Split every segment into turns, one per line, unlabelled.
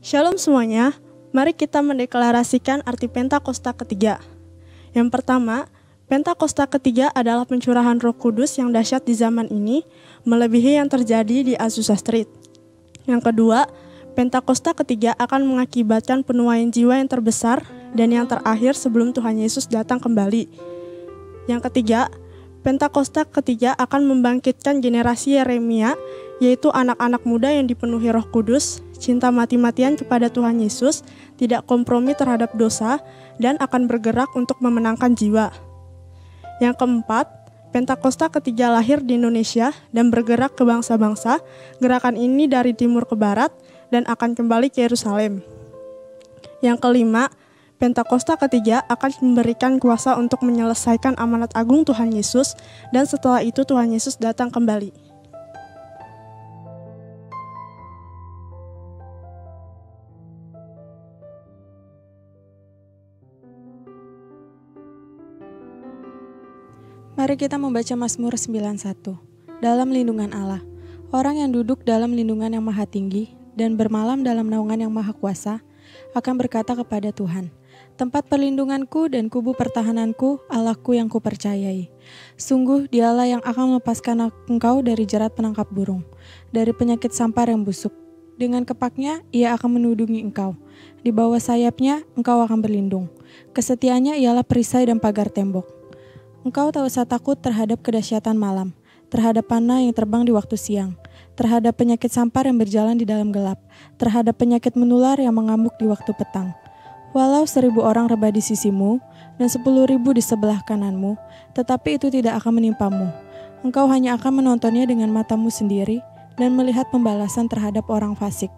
Shalom semuanya, mari kita mendeklarasikan arti Pentakosta ketiga. Yang pertama, Pentakosta ketiga adalah pencurahan Roh Kudus yang dahsyat di zaman ini, melebihi yang terjadi di Azusa Street. Yang kedua, Pentakosta ketiga akan mengakibatkan penuaian jiwa yang terbesar dan yang terakhir sebelum Tuhan Yesus datang kembali. Yang ketiga, Pentakosta ketiga akan membangkitkan generasi Yeremia, yaitu anak-anak muda yang dipenuhi Roh Kudus, cinta mati-matian kepada Tuhan Yesus, tidak kompromi terhadap dosa, dan akan bergerak untuk memenangkan jiwa. Yang keempat, Pentakosta ketiga lahir di Indonesia dan bergerak ke bangsa-bangsa. Gerakan ini dari timur ke barat dan akan kembali ke Yerusalem. Yang kelima, Pentakosta ketiga akan memberikan kuasa untuk menyelesaikan amanat agung Tuhan Yesus, dan setelah itu Tuhan Yesus datang kembali.
Mari kita membaca Mazmur 91. Dalam lindungan Allah, orang yang duduk dalam lindungan yang maha tinggi dan bermalam dalam naungan yang maha kuasa akan berkata kepada Tuhan, tempat perlindunganku dan kubu pertahananku, Allahku yang kupercayai. Sungguh dialah yang akan melepaskan engkau dari jerat penangkap burung, dari penyakit sampar yang busuk. Dengan kepaknya ia akan menudungi engkau. Di bawah sayapnya engkau akan berlindung. Kesetiaannya ialah perisai dan pagar tembok. Engkau tak usah takut terhadap kedahsyatan malam, terhadap panah yang terbang di waktu siang, terhadap penyakit sampar yang berjalan di dalam gelap, terhadap penyakit menular yang mengamuk di waktu petang. Walau 1.000 orang rebah di sisimu dan 10.000 di sebelah kananmu, tetapi itu tidak akan menimpamu. Engkau hanya akan menontonnya dengan matamu sendiri dan melihat pembalasan terhadap orang fasik.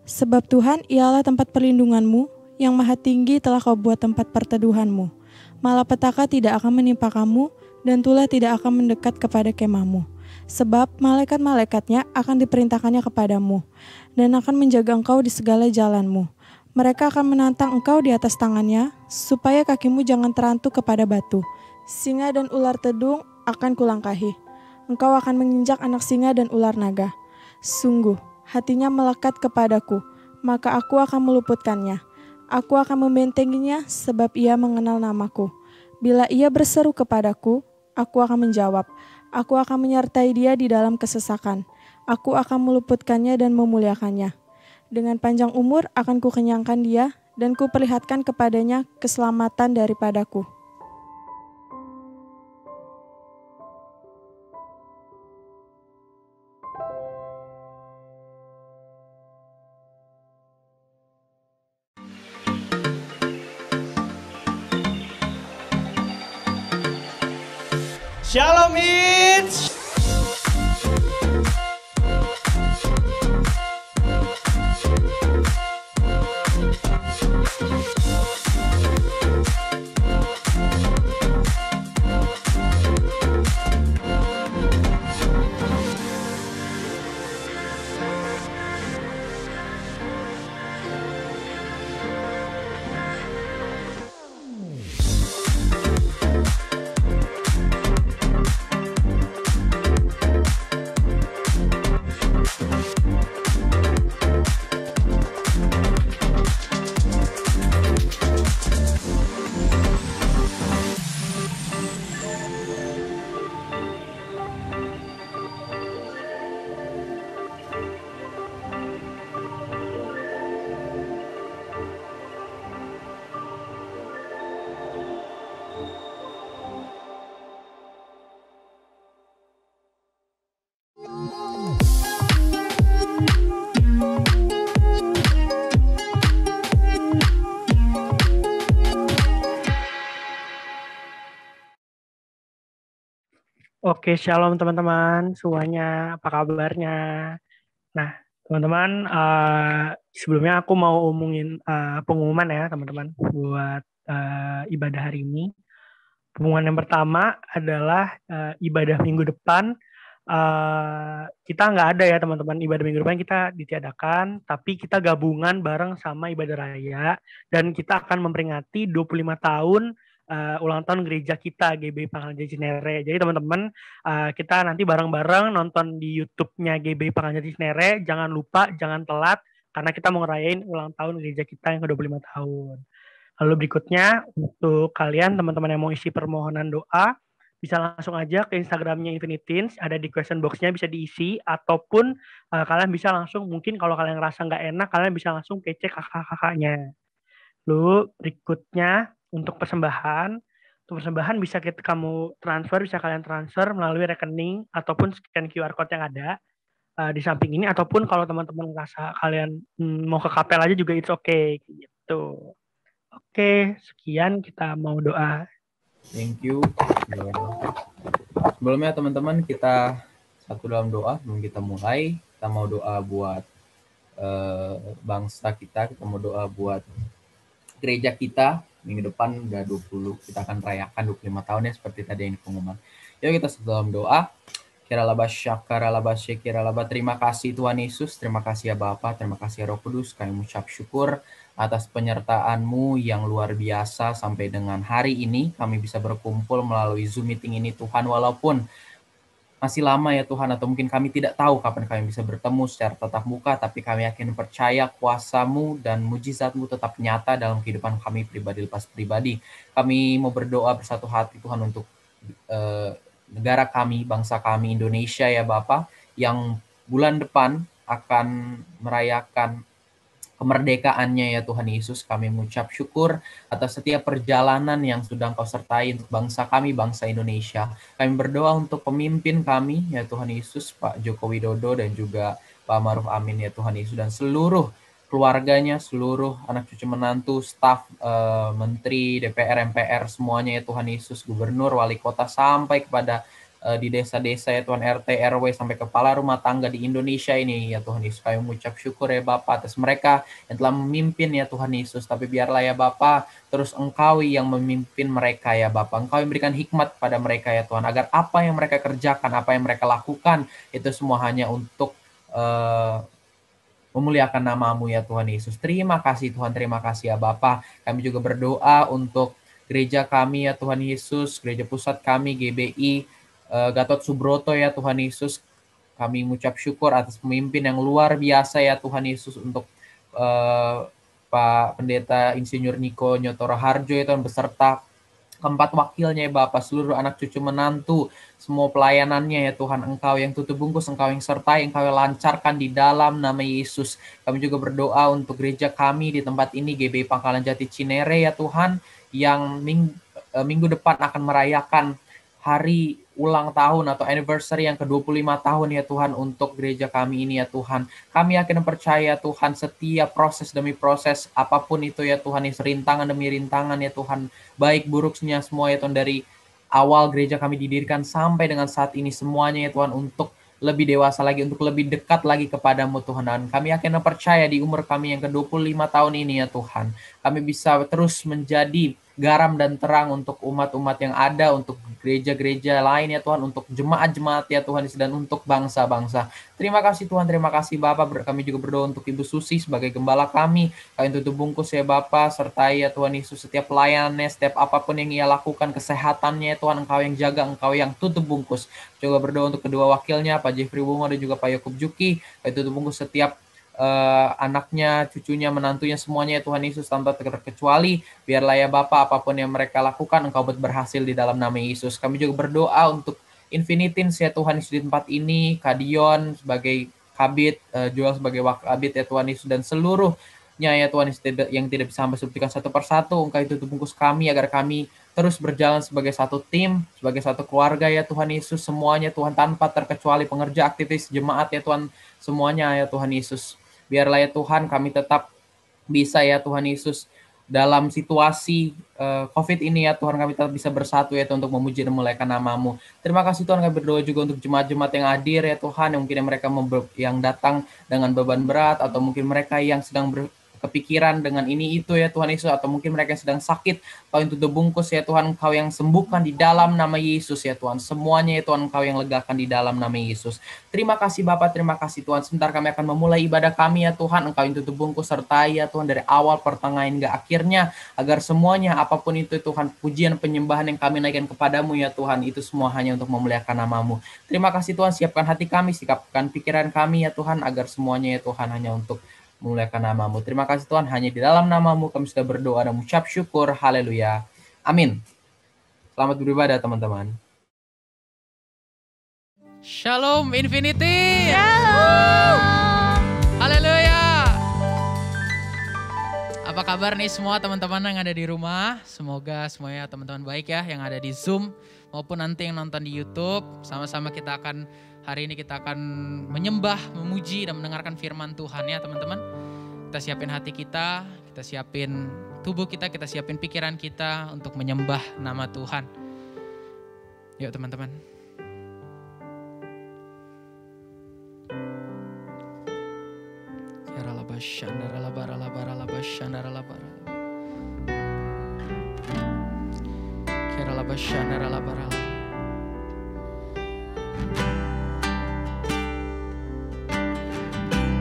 Sebab Tuhan ialah tempat perlindunganmu, yang maha tinggi telah kau buat tempat perteduhanmu. Malapetaka tidak akan menimpa kamu, dan tulah tidak akan mendekat kepada kemahmu. Sebab malaikat-malaikatnya akan diperintahkannya kepadamu, dan akan menjaga engkau di segala jalanmu. Mereka akan menantang engkau di atas tangannya, supaya kakimu jangan terantuk kepada batu. Singa dan ular tedung akan kulangkahi. Engkau akan menginjak anak singa dan ular naga. Sungguh, hatinya melekat kepadaku, maka aku akan meluputkannya. Aku akan membentenginya sebab ia mengenal namaku. Bila ia berseru kepadaku, aku akan menjawab. Aku akan menyertai dia di dalam kesesakan. Aku akan meluputkannya dan memuliakannya. Dengan panjang umur akan kukenyangkan dia dan kuperlihatkan kepadanya keselamatan daripadaku.
Shalom Hits. Oke, shalom teman-teman, semuanya apa kabarnya? Nah, teman-teman, sebelumnya aku mau omongin pengumuman ya teman-teman buat ibadah hari ini. Pengumuman yang pertama adalah ibadah minggu depan. Kita nggak ada ya teman-teman, ibadah minggu depan kita ditiadakan, tapi kita gabungan bareng sama ibadah raya, dan kita akan memperingati 25 tahun ulang tahun gereja kita GBI Pangkalan Jati Cinere. Jadi teman-teman, kita nanti bareng-bareng nonton di YouTube-nya GBI Pangkalan Jati Cinere. Jangan lupa, jangan telat, karena kita mau ngerayain ulang tahun gereja kita yang ke-25 tahun. Lalu berikutnya, untuk kalian teman-teman yang mau isi permohonan doa, bisa langsung aja ke Instagramnya Infiniteens, ada di question box-nya bisa diisi, ataupun kalian bisa langsung, mungkin kalau kalian ngerasa nggak enak, kalian bisa langsung PC kakak-kakaknya. Lalu berikutnya, untuk persembahan bisa kamu transfer, bisa kalian transfer melalui rekening ataupun scan QR code yang ada di samping ini, ataupun kalau teman-teman ngerasa kalian mau ke kapel aja juga it's okay gitu. Oke, sekian kita mau doa.
Thank you. Sebelumnya teman-teman kita satu dalam doa sebelum kita mulai. Kita mau doa buat bangsa kita mau doa buat gereja kita. Minggu depan udah 20, kita akan rayakan 25 tahun ya seperti tadi yang di pengumuman. Yuk kita satu dalam doa. Terima kasih Tuhan Yesus, terima kasih ya Bapa, terima kasih ya Roh Kudus, kami mengucap syukur atas penyertaan-Mu yang luar biasa sampai dengan hari ini kami bisa berkumpul melalui Zoom meeting ini Tuhan, walaupun masih lama ya Tuhan, atau mungkin kami tidak tahu kapan kami bisa bertemu secara tatap muka, tapi kami yakin percaya kuasa-Mu dan mujizat-Mu tetap nyata dalam kehidupan kami pribadi lepas pribadi. Kami mau berdoa bersatu hati Tuhan untuk negara kami, bangsa kami Indonesia ya Bapak, yang bulan depan akan merayakan kemerdekaannya ya Tuhan Yesus. Kami mengucap syukur atas setiap perjalanan yang sudah Engkau sertai untuk bangsa kami, bangsa Indonesia. Kami berdoa untuk pemimpin kami ya Tuhan Yesus, Pak Joko Widodo dan juga Pak Maruf Amin ya Tuhan Yesus, dan seluruh keluarganya, seluruh anak cucu menantu, staf, menteri, DPR, MPR, semuanya ya Tuhan Yesus, gubernur, wali kota, sampai kepada di desa-desa ya Tuhan, RT, RW, sampai kepala rumah tangga di Indonesia ini ya Tuhan Yesus. Kami mengucap syukur ya Bapa atas mereka yang telah memimpin ya Tuhan Yesus. Tapi biarlah ya Bapa, terus Engkau yang memimpin mereka ya Bapa. Engkau yang berikan hikmat pada mereka ya Tuhan, agar apa yang mereka kerjakan, apa yang mereka lakukan, itu semua hanya untuk memuliakan nama-Mu ya Tuhan Yesus. Terima kasih Tuhan, terima kasih ya Bapa. Kami juga berdoa untuk gereja kami ya Tuhan Yesus, gereja pusat kami GBI Gatot Subroto ya Tuhan Yesus. Kami mengucap syukur atas pemimpin yang luar biasa ya Tuhan Yesus, untuk Pak Pendeta Insinyur Niko Nyotoro Harjo ya Tuhan, beserta keempat wakilnya ya Bapak, seluruh anak cucu menantu, semua pelayanannya ya Tuhan. Engkau yang tutup bungkus, Engkau yang sertai, Engkau yang lancarkan di dalam nama Yesus. Kami juga berdoa untuk gereja kami di tempat ini, GBI Pangkalan Jati Cinere ya Tuhan, yang minggu depan akan merayakan hari ulang tahun atau anniversary yang ke-25 tahun ya Tuhan untuk gereja kami ini ya Tuhan. Kami yakin percaya Tuhan, setiap proses demi proses apapun itu ya Tuhan, rintangan demi rintangan ya Tuhan, baik buruknya semua ya Tuhan, dari awal gereja kami didirikan sampai dengan saat ini, semuanya ya Tuhan untuk lebih dewasa lagi, untuk lebih dekat lagi kepadamu Tuhan. Dan kami yakin percaya di umur kami yang ke-25 tahun ini ya Tuhan, kami bisa terus menjadi garam dan terang untuk umat-umat yang ada, untuk gereja-gereja lain ya Tuhan, untuk jemaat-jemaat ya Tuhan, dan untuk bangsa-bangsa. Terima kasih Tuhan, terima kasih Bapak. Kami juga berdoa untuk Ibu Susi sebagai gembala kami. Kami tutup bungkus ya Bapak, sertai ya Tuhan Yesus setiap pelayanannya, setiap apapun yang ia lakukan, kesehatannya ya Tuhan, Engkau yang jaga, Engkau yang tutup bungkus. Juga berdoa untuk kedua wakilnya, Pak Jeffrey Bungo dan juga Pak Yakub Juki. Kami tutup bungkus setiap anaknya, cucunya, menantunya, semuanya ya Tuhan Yesus, tanpa terkecuali. Biarlah ya Bapak, apapun yang mereka lakukan, Engkau buat berhasil di dalam nama Yesus. Kami juga berdoa untuk Infiniteens ya Tuhan Yesus di tempat ini, Kadion sebagai kabit, Joel sebagai wakil kabit ya Tuhan Yesus, dan seluruhnya ya Tuhan Yesus yang tidak bisa hamba sebutkan satu persatu. Engkau itu bungkus kami agar kami terus berjalan sebagai satu tim, sebagai satu keluarga ya Tuhan Yesus, semuanya Tuhan, tanpa terkecuali pengerja, aktivis, jemaat ya Tuhan, semuanya ya Tuhan Yesus. Biarlah ya Tuhan kami tetap bisa ya Tuhan Yesus dalam situasi COVID ini ya Tuhan, kami tetap bisa bersatu ya Tuhan, untuk memuji dan memuliakan nama-Mu. Terima kasih Tuhan, kami berdoa juga untuk jemaat-jemaat yang hadir ya Tuhan, yang mungkin mereka yang datang dengan beban berat, atau mungkin mereka yang sedang kepikiran dengan ini itu ya Tuhan Yesus, atau mungkin mereka yang sedang sakit, Kau yang tutup bungkus ya Tuhan, Kau yang sembuhkan di dalam nama Yesus ya Tuhan, semuanya ya Tuhan, Kau yang legakan di dalam nama Yesus. Terima kasih Bapak, terima kasih Tuhan. Sebentar kami akan memulai ibadah kami ya Tuhan, Engkau yang tutup bungkus sertai ya Tuhan, dari awal pertengahan hingga akhirnya, agar semuanya apapun itu Tuhan, pujian penyembahan yang kami naikkan kepadamu ya Tuhan, itu semua hanya untuk memuliakan nama-Mu. Terima kasih Tuhan, siapkan hati kami, siapkan pikiran kami ya Tuhan, agar semuanya ya Tuhan hanya untuk memuliakan nama-Mu. Terima kasih Tuhan, hanya di dalam nama-Mu kami sudah berdoa dan mengucap syukur. Haleluya. Amin. Selamat beribadah teman-teman.
Shalom Infinity. Shalom. Haleluya. Apa kabar nih semua teman-teman yang ada di rumah? Semoga semuanya teman-teman baik ya, yang ada di Zoom maupun nanti yang nonton di YouTube. Sama-sama hari ini kita akan menyembah, memuji dan mendengarkan firman Tuhan ya teman-teman. Kita siapin hati kita siapin tubuh kita siapin pikiran kita untuk menyembah nama Tuhan. Yuk teman-teman.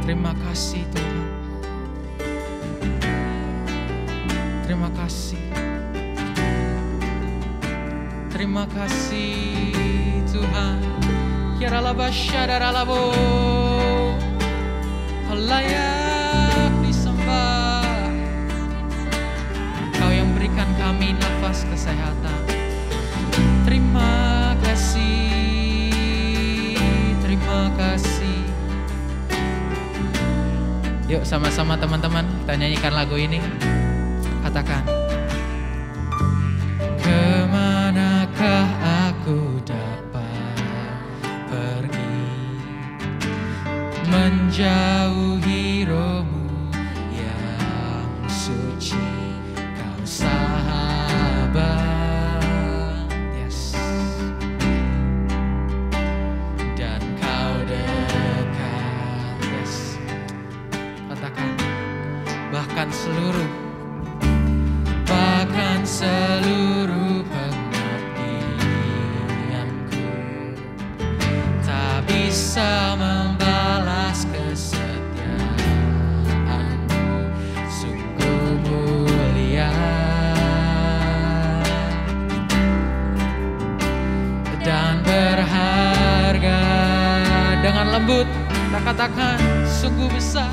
Terima kasih Tuhan. Terima kasih. Terima kasih Tuhan. Layak disembah. Kau yang berikan kami nafas kesehatan. Terima kasih. Terima kasih. Yuk sama-sama teman-teman kita nyanyikan lagu ini. Katakan. Kemanakah aku dapat pergi, menjauhi rohmu yang suci, kau sahabat, yes, dan kau dekat, yes. Katakan, bahkan seluruh pengabdianku tak bisa membalas kesetiaanmu, sungguh mulia dan berharga. Dengan lembut kita katakan, sungguh besar,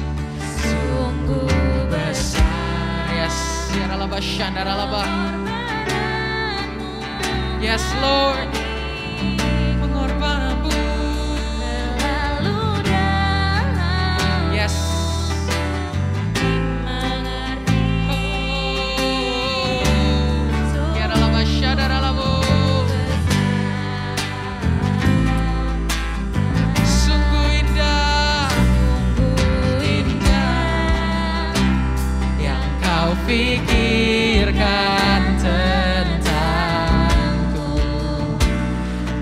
sungguh besar, yes. Yes Lord, pengorbananmu terlalu dalam. Yes. Sungguh indah, yang kau pikirkan tentangku,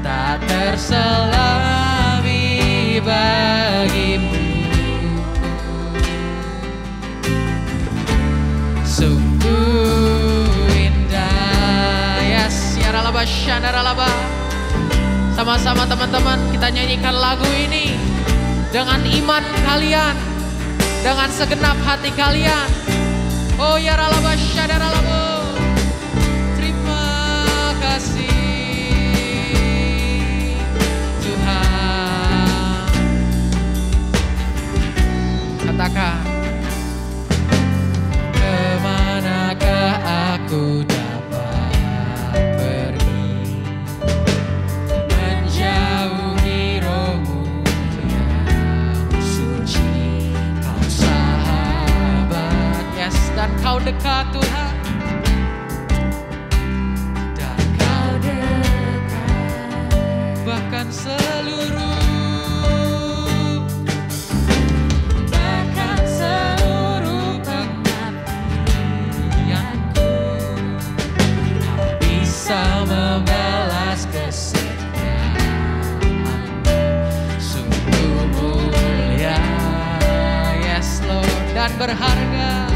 tak terselami bagimu. Sungguh indah, yes, yaralaba shandaralaba. Sama-sama teman-teman kita nyanyikan lagu ini dengan iman kalian, dengan segenap hati kalian. Oh ya ralaba syadaralabo. Terima kasih Tuhan. Katakan, kemanakah aku dapat pergi, menjauhi rohmu yang suci, kau sahabat, yes, dan kau dekat Tuhan, dan kau dekat, bahkan seluruh pengabdianku, kau bisa membalas kesetiaanmu, sungguh mulia, yes Lord, dan berharga.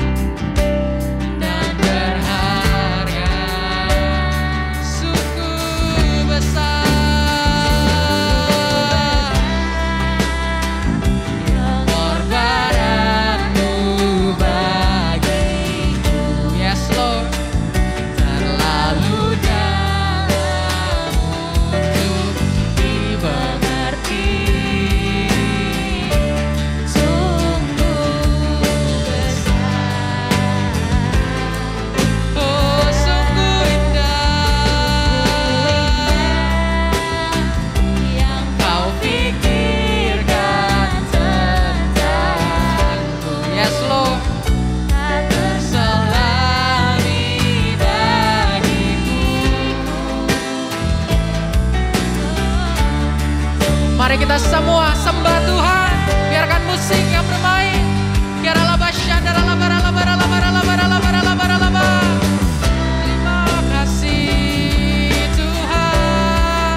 Mari kita semua sembah Tuhan. Biarkan musik yang bermain. Terima kasih Tuhan.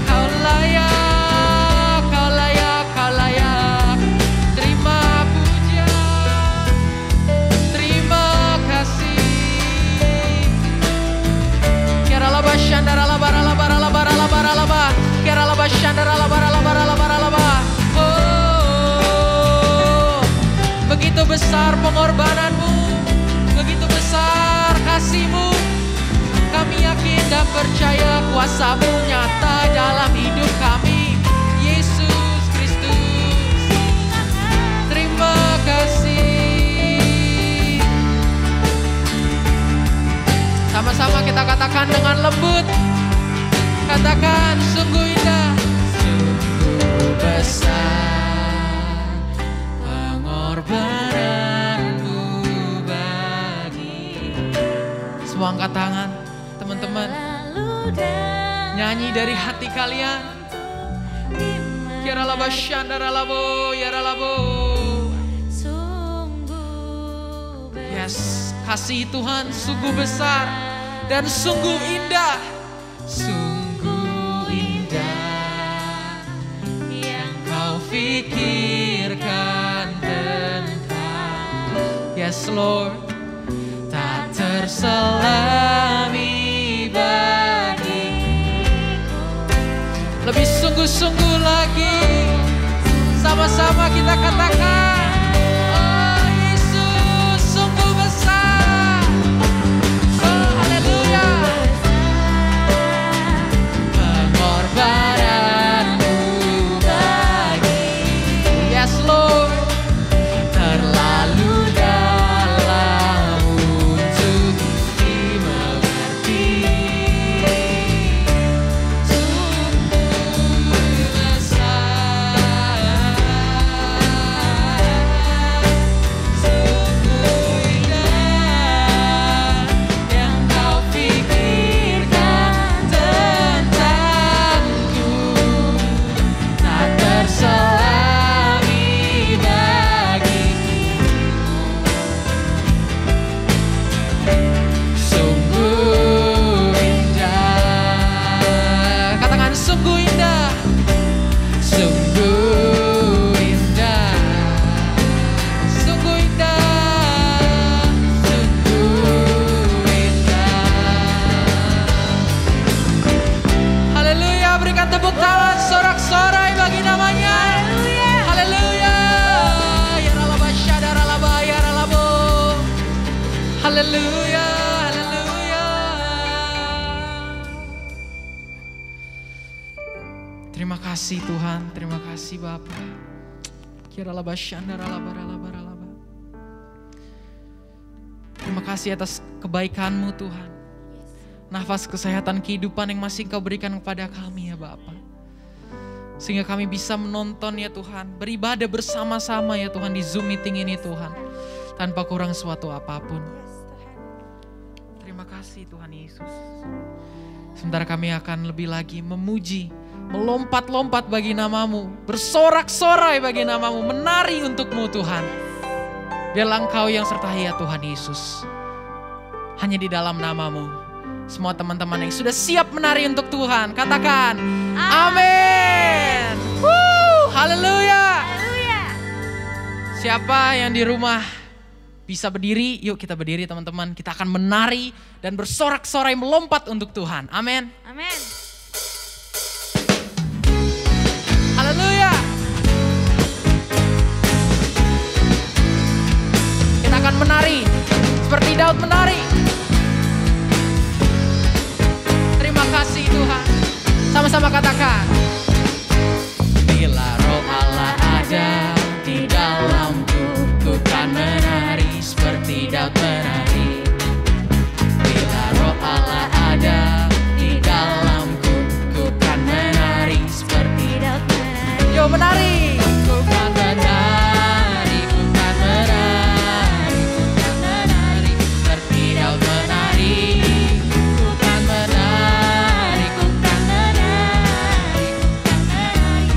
Kau layak, Kau layak, Kau layak. Terima puja. Terima kasih. Begitu besar pengorbananmu, begitu besar kasih-Mu. Kami yakin dan percaya kuasa-Mu nyata dalam hidup kami. Yesus Kristus, terima kasih. Sama-sama kita katakan dengan lembut. Katakan sungguh indah, sungguh besar pengorbananmu bagi. Semua angkat tangan, teman-teman. Nyanyi dari hati kalian. Kiralaba shandaralabo yaralabo. Yes, kasih Tuhan sungguh besar dan sungguh indah. Sungguh indah yang Kau pikirkan tentang. Yes Lord, tak terselami bagiku. Lebih sungguh-sungguh lagi. Sama-sama kita katakan, oh Yesus sungguh besar. Oh haleluya. Pengorbananmu bagiku. Yes Lord, terlalu dalam untuk dimengerti. Sungguh besar, sungguh indah yang Kau pikirkan tentangku. Tak terselami bagiku. Sungguh indah. Katakan sungguh indah. Sungguh indah. Sungguh indah. Sungguh indah. Haleluya, berikan tepuk tangan sorak-sorai bagi namanya. Haleluya. Yaralaba syadaralaba yaralabo. Haleluya, haleluya. Terima kasih Tuhan, terima kasih Bapa. Kiralaba syandaralaba ralaba ralaba. Terima kasih atas kebaikan-Mu Tuhan. Nafas kesehatan kehidupan yang masih Kau berikan kepada kami ya Bapa. Sehingga kami bisa menonton ya Tuhan, beribadah bersama-sama ya Tuhan di Zoom meeting ini Tuhan. Tanpa kurang suatu apapun. Terima kasih Tuhan Yesus. Sementara kami akan lebih lagi memuji, melompat-lompat bagi nama-Mu, bersorak-sorai bagi nama-Mu, menari untuk-Mu Tuhan. Biarlah Engkau yang sertai ya Tuhan Yesus. Hanya di dalam nama-Mu. Semua teman-teman yang sudah siap menari untuk Tuhan, katakan amin. Haleluya. Siapa yang di rumah bisa berdiri? Yuk kita berdiri teman-teman. Kita akan menari dan bersorak-sorai melompat untuk Tuhan. Amin.
Amin.
Haleluya. Kita akan menari seperti Daud menari. Terima kasih Tuhan. Sama-sama katakan. Bila Roh Allah ada di dalamku, ku kan menari seperti Daud menari. Bila Roh Allah ada di dalamku, ku kan menari seperti Daud menari. Yo menari, ku kan menari, ku kan menari, ku kan menari seperti Daud menari. Ku kan menari, ku kan menari, ku kan menari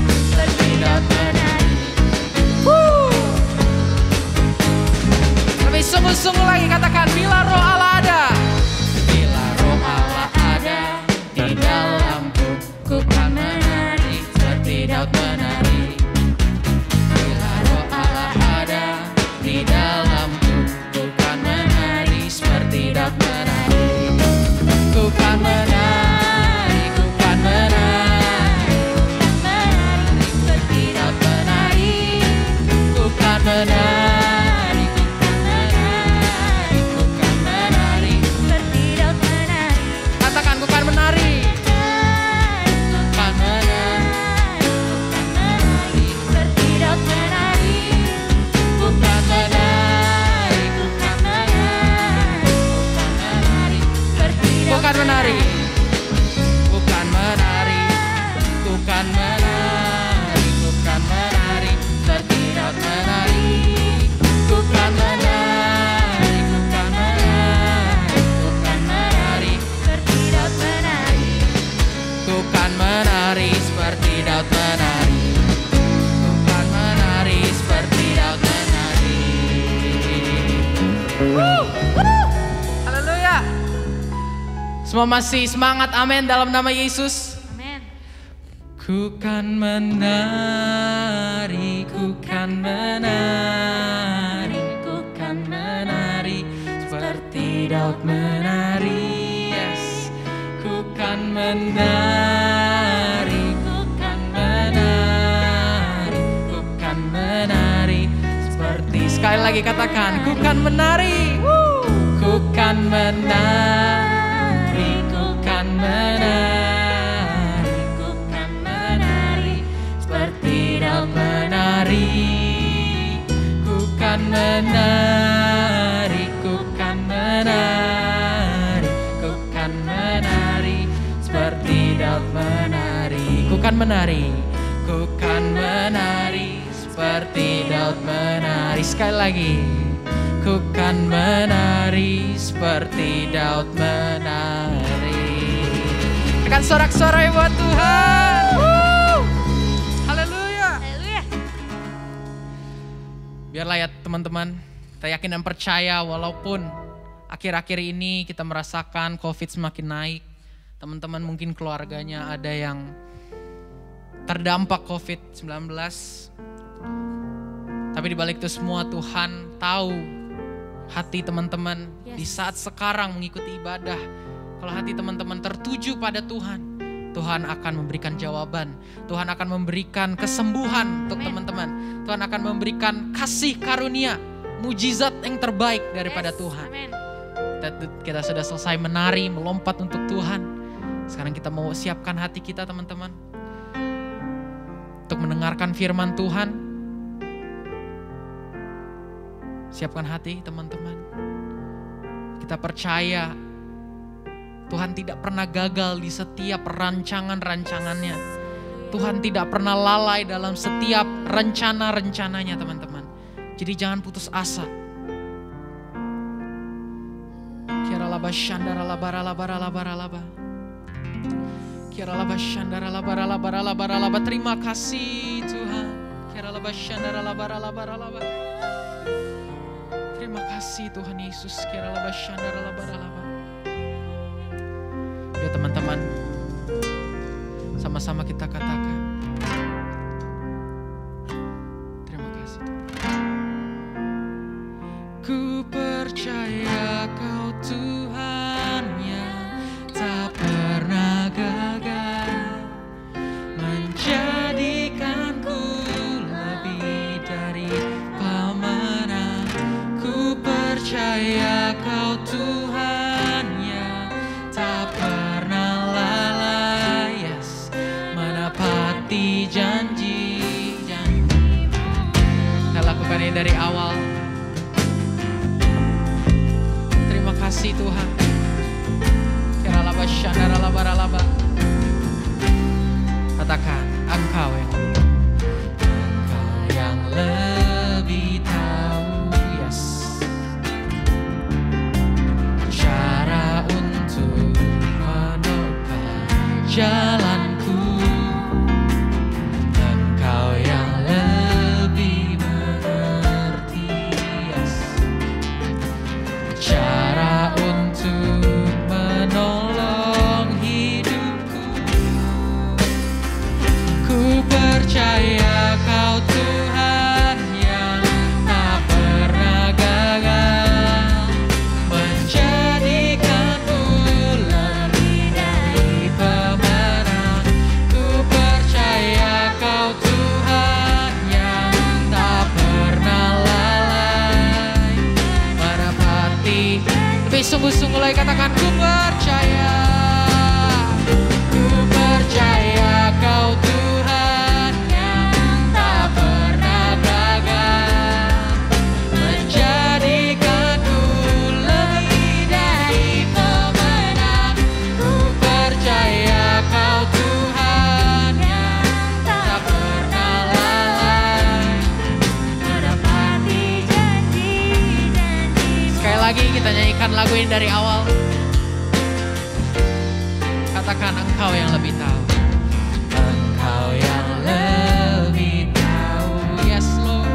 Semua masih semangat, amin, dalam nama Yesus.
Amin.
Ku kan menari, ku kan menari, ku kan menari, seperti Daud menari. Yes. Ku kan menari, ku kan menari, ku kan menari, seperti, sekali lagi katakan, ku kan menari. Ku kan menari, ku kan menari, ku kan menari, seperti Daud menari. Ku kan menari, ku kan menari, ku kan menari, seperti Daud menari. Ku kan menari, ku kan menari, seperti Daud menari. Sekali lagi. Ku kan menari seperti Daud menari. Tekan sorak-sorai buat Tuhan. Haleluya.
Haleluya.
Biarlah ya teman-teman, kita yakin dan percaya walaupun akhir-akhir ini kita merasakan COVID semakin naik. Teman-teman mungkin keluarganya ada yang terdampak COVID-19. Tapi di balik itu semua Tuhan tahu hati teman-teman di saat sekarang mengikuti ibadah. Kalau hati teman-teman tertuju pada Tuhan, Tuhan akan memberikan jawaban. Tuhan akan memberikan kesembuhan untuk teman-teman. Tuhan akan memberikan kasih karunia, mujizat yang terbaik daripada Tuhan.
Amin.
Kita sudah selesai menari, melompat untuk Tuhan. Sekarang kita mau siapkan hati kita teman-teman untuk mendengarkan firman Tuhan. Siapkan hati teman-teman. Kita percaya Tuhan tidak pernah gagal di setiap rancangan-rancangannya. Tuhan tidak pernah lalai dalam setiap rencana-rencananya teman-teman. Jadi jangan putus asa. Kiralaba shandara labara labara labara laba. Kiralaba shandara labara labara labara laba. Terima kasih Tuhan. Kiralaba shandara labara labara laba. Terima kasih Tuhan Yesus. Kiralaba shandara labara laba. Ya teman-teman, sama-sama kita katakan, terima kasih Tuhan. Ku percaya Kau Tuhan yang tak pernah gagal, menjadikanku lebih dari pemenang. Ku percaya Kau Tuhan yang tak pernah lalai, yes, menepati janji-janji. Kita lakukan ini dari awal. Terima kasih Tuhan. Kiralaba shandara labara laba. Katakan, Engkau yang lebih tahu, yes, cara untuk menopang jalanku. Engkau yang lebih mengerti, yes, cara untuk menolong hidupku. Ku percaya Kau Tuhan yang tak pernah gagal, menjadikanku lebih dari pemenang. Ku percaya Kau Tuhan yang tak pernah lalai, menepati. Tapi sungguh-sungguh lagi katakan, ku percaya. Ku percaya Kau Tuhan yang tak pernah gagal, menjadikanku lebih dari pemenang. Ku percaya Kau Tuhan yang tak pernah lalai, menepati janji-janji. Sekali lagi kita nyanyikan lagu ini dari awal. Katakan, Engkau yang lebih tahu. Engkau yang lebih tahu. Yes Lord,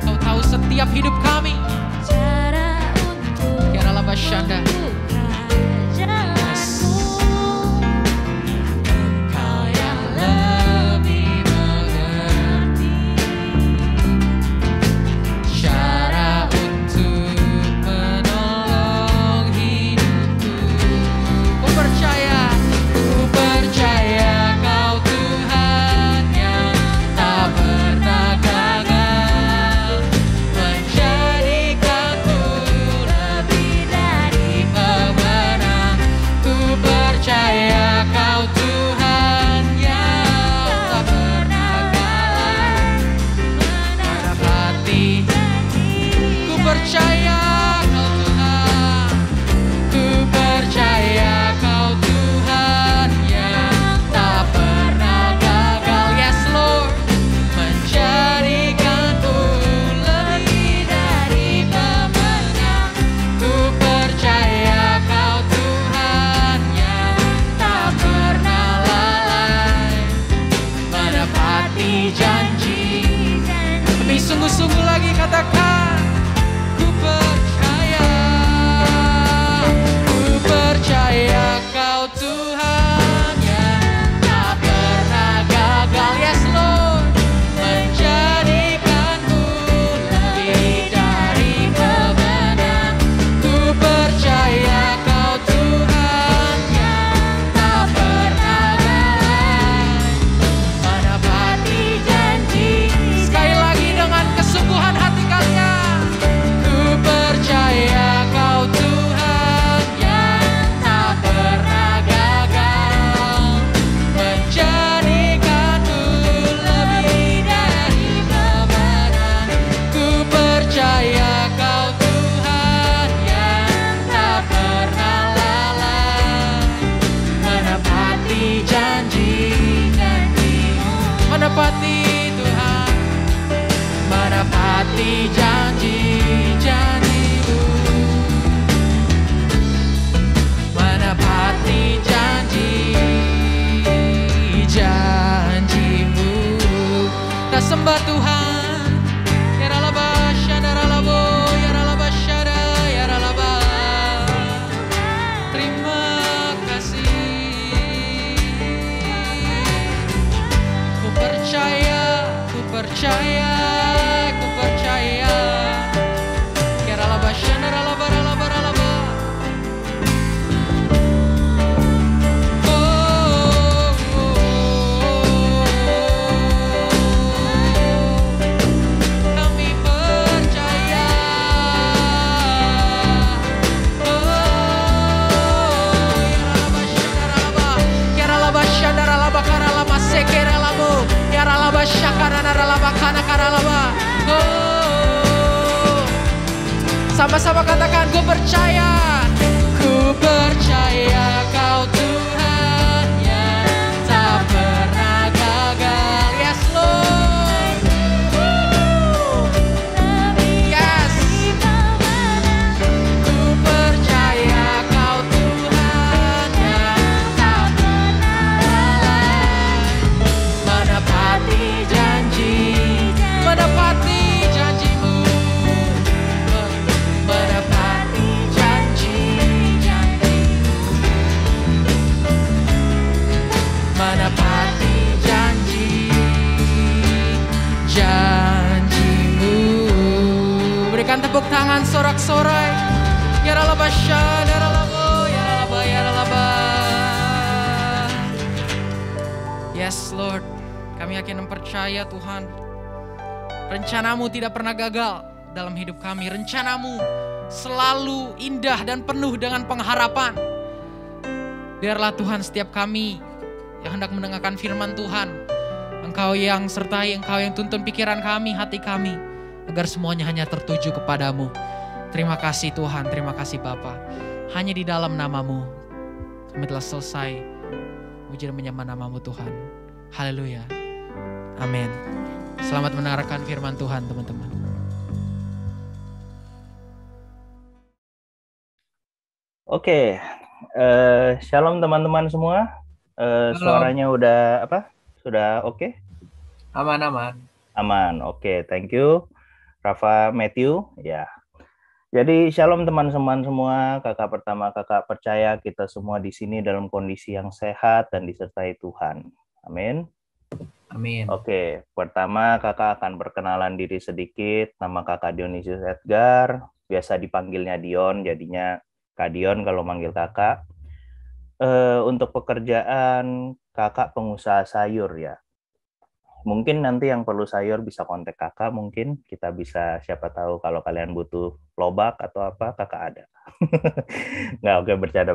Kau tahu setiap hidup kami.
Cara untuk
Kiralaba shanda.
buka jalanku.
janji. Lebih sungguh-sungguh lagi katakan, ku percaya. Ku percaya Kau Tuhan yang tak pernah gagal. Yes Lord, menjadikanku lebih dari pemenang. Ku percaya Kau Tuhan yang tak pernah gagal, menepati janji. Sekali lagi dengan kesungguhan hati kalian. Ku percaya Kau Tuhan yang tak pernah gagal, menjadikanku lebih dari pemenang. Ku percaya Kau Tuhan yang tak pernah lalai, menepati janji-janji-Mu. Menepati Tuhan, menepati janji-janji-Mu. Menepati janji-janji-Mu. Kita sembah Tuhan. Yaralaba, syadaralabo, yaralaba, syada, yaralaba. Terima kasih. Ku percaya, ku percaya, ku percaya. Yaralaba, syadaralaba, ralaba, ralaba. Kami percaya. Yaralaba, syadaralaba, karalaba, sekeralabo. Yaralaba, syakararalaba, kanakaralaba. Sama-sama katakan, ku percaya. Ku percaya Kau Tuhan yang tak pernah gagal. Yes Lord. Yes. Ku percaya Kau Tuhan yang tak pernah lalai, menepati janji, menepati janji-Mu. Menepati janji-janji, menepati janji-janji-Mu. Berikan tepuk tangan sorak-sorai. Yaralaba, syadaralabo, yaralaba, yaralaba. Yes Lord, kami yakin dan percaya Tuhan, rencana-Mu tidak pernah gagal dalam hidup kami. Rencana-Mu selalu indah dan penuh dengan pengharapan. Biarlah Tuhan setiap kami yang hendak mendengarkan firman Tuhan, Engkau yang sertai, Engkau yang tuntun pikiran kami, hati kami, agar semuanya hanya tertuju kepadamu. Terima kasih Tuhan, terima kasih Bapa. Hanya di dalam nama-Mu kami telah selesai puji dan menyembah nama-Mu Tuhan. Haleluya. Amin. Selamat mendengarkan firman Tuhan teman-teman.
Oke, shalom teman-teman semua. Suaranya udah apa? Sudah oke?
Aman-aman.
Aman. Oke, thank you, Rafa, Matthew. Ya. Jadi shalom teman-teman semua. Kakak pertama, kakak percaya kita semua di sini dalam kondisi yang sehat dan disertai Tuhan. Amin.
Amin.
Oke, pertama kakak akan perkenalan diri sedikit. Nama kakak Dionysius Edgar, biasa dipanggilnya Dion, jadinya Kak Dion kalau manggil kakak. Untuk pekerjaan kakak pengusaha sayur ya. Mungkin nanti yang perlu sayur bisa kontak kakak, mungkin kita bisa, siapa tahu kalau kalian butuh lobak atau apa, kakak ada. Nggak, oke, bercanda.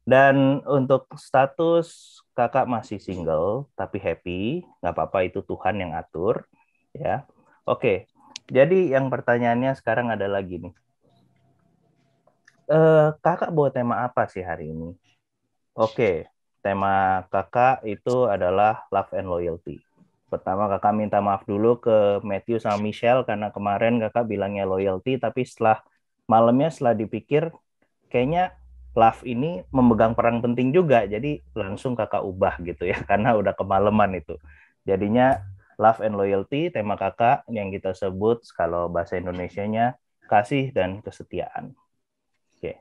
Dan untuk status kakak masih single tapi happy, nggak apa-apa, itu Tuhan yang atur ya. Oke, jadi yang pertanyaannya sekarang ada lagi nih. Kakak bawa tema apa sih hari ini? Oke, tema kakak itu adalah love and loyalty. Pertama kakak minta maaf dulu ke Matthew sama Michelle karena kemarin kakak bilangnya loyalty, tapi setelah malamnya setelah dipikir kayaknya love ini memegang peran penting juga, jadi langsung kakak ubah gitu ya karena udah kemalaman itu. Jadinya Love and loyalty, tema kakak yang kita sebut kalau bahasa Indonesianya kasih dan kesetiaan. Oke.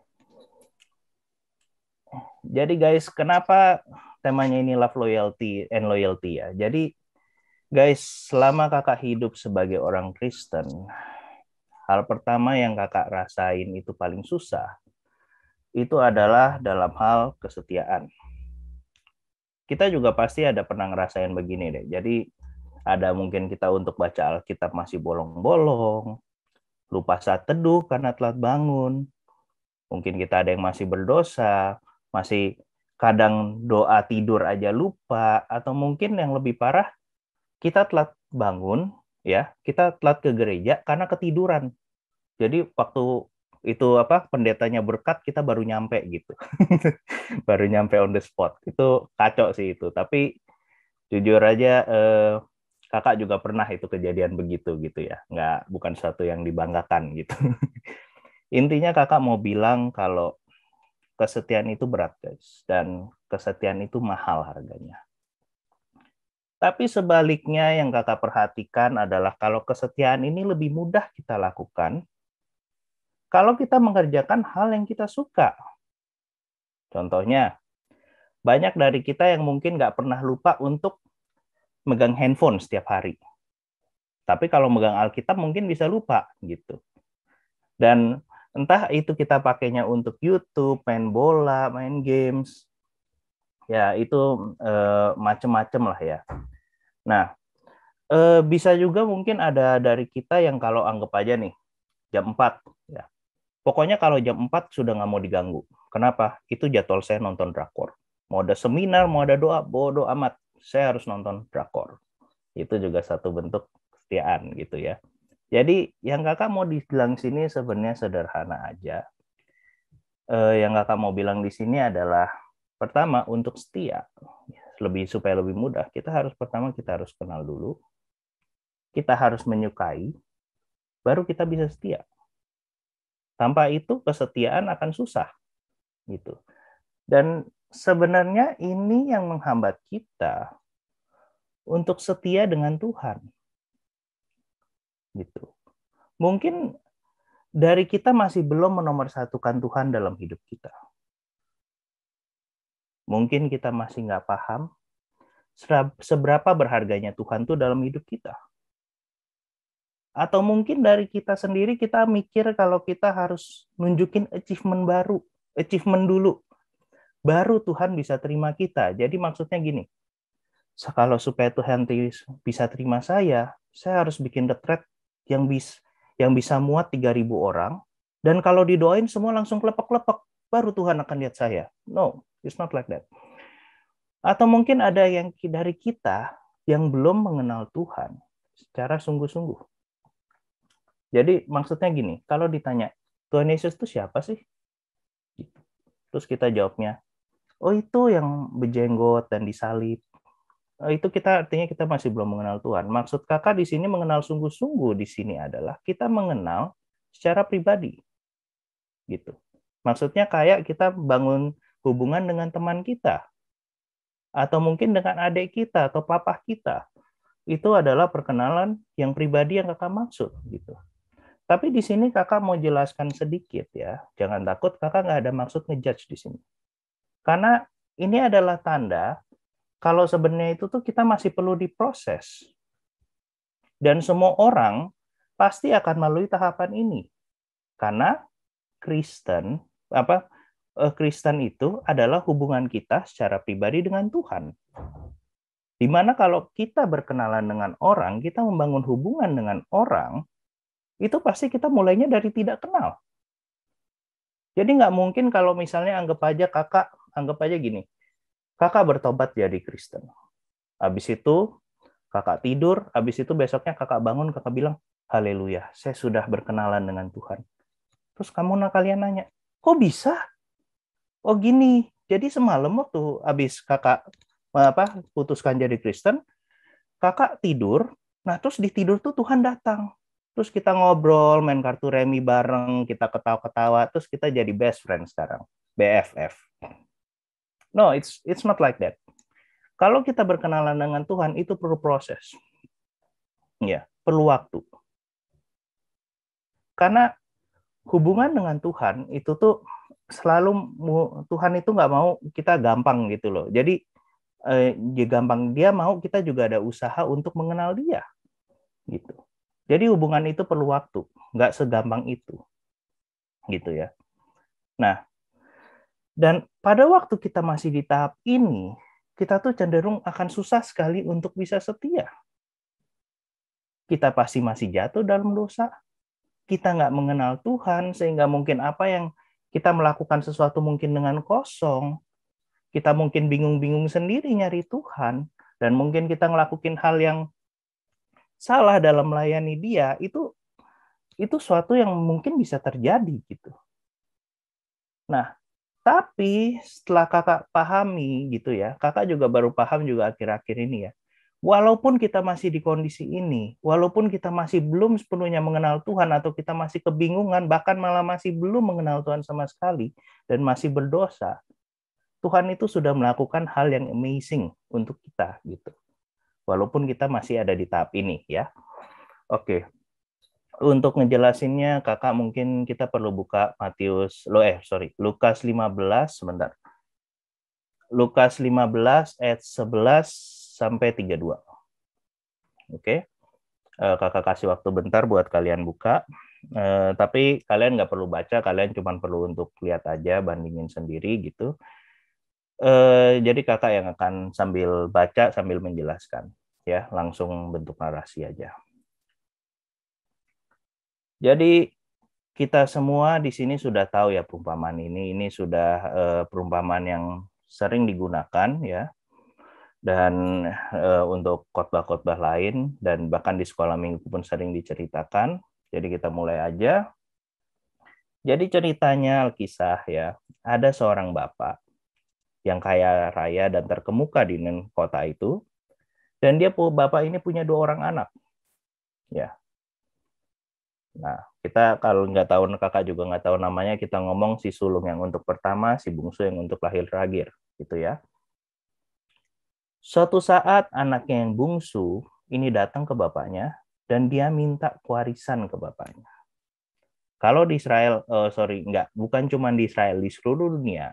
Jadi guys, kenapa temanya ini love, loyalty, and loyalty ya? Jadi guys, selama kakak hidup sebagai orang Kristen, hal pertama yang kakak rasain itu paling susah, itu adalah dalam hal kesetiaan. Kita juga pasti ada pernah ngerasain begini deh. Jadi ada mungkin kita untuk baca Alkitab masih bolong-bolong, lupa saat teduh karena telat bangun. Mungkin kita ada yang masih berdosa, masih kadang doa tidur aja lupa, atau mungkin yang lebih parah, kita telat bangun, ya, kita telat ke gereja karena ketiduran. Jadi waktu itu pendetanya berkat, kita baru nyampe gitu. Baru nyampe on the spot. Itu kacau sih itu. Tapi jujur aja kakak juga pernah itu kejadian begitu gitu ya. Bukan sesuatu yang dibanggakan gitu. Intinya kakak mau bilang kalau kesetiaan itu berat guys. Dan kesetiaan itu mahal harganya. Tapi sebaliknya yang kakak perhatikan adalah kalau kesetiaan ini lebih mudah kita lakukan kalau kita mengerjakan hal yang kita suka. Contohnya, banyak dari kita yang mungkin nggak pernah lupa untuk megang handphone setiap hari. Tapi kalau megang Alkitab mungkin bisa lupa gitu. Dan entah itu kita pakainya untuk YouTube, main bola, main games, ya itu macem-macem lah ya. Nah, bisa juga mungkin ada dari kita yang kalau anggap aja nih, jam 4, ya. Pokoknya kalau jam 4 sudah nggak mau diganggu. Kenapa? Itu jadwal saya nonton drakor. Mau ada seminar, mau ada doa, bodo amat. Saya harus nonton drakor. Itu juga satu bentuk kesetiaan gitu ya. Jadi yang kakak mau bilang sini sebenarnya sederhana aja. Yang kakak mau bilang di sini adalah pertama untuk setia. Supaya lebih mudah, kita harus kenal dulu. Kita harus menyukai, baru kita bisa setia. Tanpa itu kesetiaan akan susah gitu. Dan sebenarnya ini yang menghambat kita untuk setia dengan Tuhan. Gitu. Mungkin dari kita masih belum menomorsatukan Tuhan dalam hidup kita. Mungkin kita masih nggak paham seberapa berharganya Tuhan tuh dalam hidup kita. Atau mungkin dari kita sendiri kita mikir kalau kita harus nunjukin achievement baru, achievement dulu, baru Tuhan bisa terima kita. Jadi maksudnya gini, kalau supaya Tuhan bisa terima saya harus bikin retret yang bisa muat 3.000 orang, dan kalau didoain semua langsung klepek-klepek, baru Tuhan akan lihat saya. No, it's not like that. Atau mungkin ada yang dari kita yang belum mengenal Tuhan secara sungguh-sungguh. Jadi maksudnya gini, kalau ditanya, Tuhan Yesus itu siapa sih? Terus kita jawabnya, oh itu yang berjenggot dan disalib. Itu artinya kita masih belum mengenal Tuhan. Maksud kakak di sini mengenal sungguh-sungguh di sini adalah kita mengenal secara pribadi. Gitu. Maksudnya kayak kita bangun hubungan dengan teman kita. Atau mungkin dengan adik kita atau papa kita. Itu adalah perkenalan yang pribadi yang kakak maksud gitu. Tapi di sini kakak mau jelaskan sedikit ya. Jangan takut, kakak nggak ada maksud ngejudge di sini. Karena ini adalah tanda kalau sebenarnya itu tuh kita masih perlu diproses. Dan semua orang pasti akan melalui tahapan ini. Karena Kristen itu adalah hubungan kita secara pribadi dengan Tuhan. Dimana kalau kita berkenalan dengan orang, kita membangun hubungan dengan orang, itu pasti kita mulainya dari tidak kenal. Jadi nggak mungkin kalau misalnya anggap aja gini, kakak bertobat jadi Kristen. Habis itu kakak tidur, habis itu besoknya kakak bangun, kakak bilang, haleluya, saya sudah berkenalan dengan Tuhan. Terus kalian nanya, kok bisa? Oh gini, jadi semalam waktu habis kakak putuskan jadi Kristen, kakak tidur, nah terus di tidur tuh Tuhan datang. Terus kita ngobrol, main kartu remi bareng, kita ketawa-ketawa, terus kita jadi best friend sekarang, BFF. No, it's not like that. Kalau kita berkenalan dengan Tuhan, itu perlu proses. Ya, perlu waktu. Karena hubungan dengan Tuhan itu tuh selalu Tuhan itu nggak mau kita gampang gitu loh. Jadi dia gampang, dia mau kita juga ada usaha untuk mengenal dia gitu. Jadi hubungan itu perlu waktu, nggak segampang itu gitu ya. Nah, dan pada waktu kita masih di tahap ini, kita tuh cenderung akan susah sekali untuk bisa setia. Kita pasti masih jatuh dalam dosa. Kita nggak mengenal Tuhan, sehingga mungkin apa yang kita melakukan sesuatu mungkin dengan kosong. Kita mungkin bingung-bingung sendiri nyari Tuhan, dan mungkin kita ngelakuin hal yang salah dalam melayani dia, itu suatu yang mungkin bisa terjadi gitu. Nah, tapi setelah kakak pahami gitu ya, kakak juga baru paham juga akhir-akhir ini ya, walaupun kita masih di kondisi ini, walaupun kita masih belum sepenuhnya mengenal Tuhan, atau kita masih kebingungan, bahkan malah masih belum mengenal Tuhan sama sekali, dan masih berdosa, Tuhan itu sudah melakukan hal yang amazing untuk kita gitu. Walaupun kita masih ada di tahap ini ya. Oke. Untuk ngejelasinnya kakak mungkin kita perlu buka Lukas 15 sebentar. Lukas 15 ayat 11 sampai 32. Oke. Kakak kasih waktu bentar buat kalian buka. Tapi kalian nggak perlu baca, kalian cuma perlu untuk lihat aja, bandingin sendiri gitu. Jadi kakak yang akan sambil baca sambil menjelaskan ya, langsung bentuk narasi aja. Jadi kita semua di sini sudah tahu ya perumpamaan ini sudah perumpamaan yang sering digunakan ya, dan untuk khotbah-khotbah lain, dan bahkan di sekolah minggu pun sering diceritakan. Jadi kita mulai aja. Jadi ceritanya Alkisah ya, ada seorang bapak yang kaya raya dan terkemuka di kota itu, dan bapak ini punya 2 orang anak ya. Nah, kita kalau nggak tahu, kakak juga nggak tahu namanya, kita ngomong si sulung yang untuk pertama, si bungsu yang untuk lahir terakhir gitu ya. Suatu saat anaknya yang bungsu ini datang ke bapaknya dan dia minta warisan ke bapaknya. Kalau di Israel, bukan cuma di Israel, di seluruh dunia,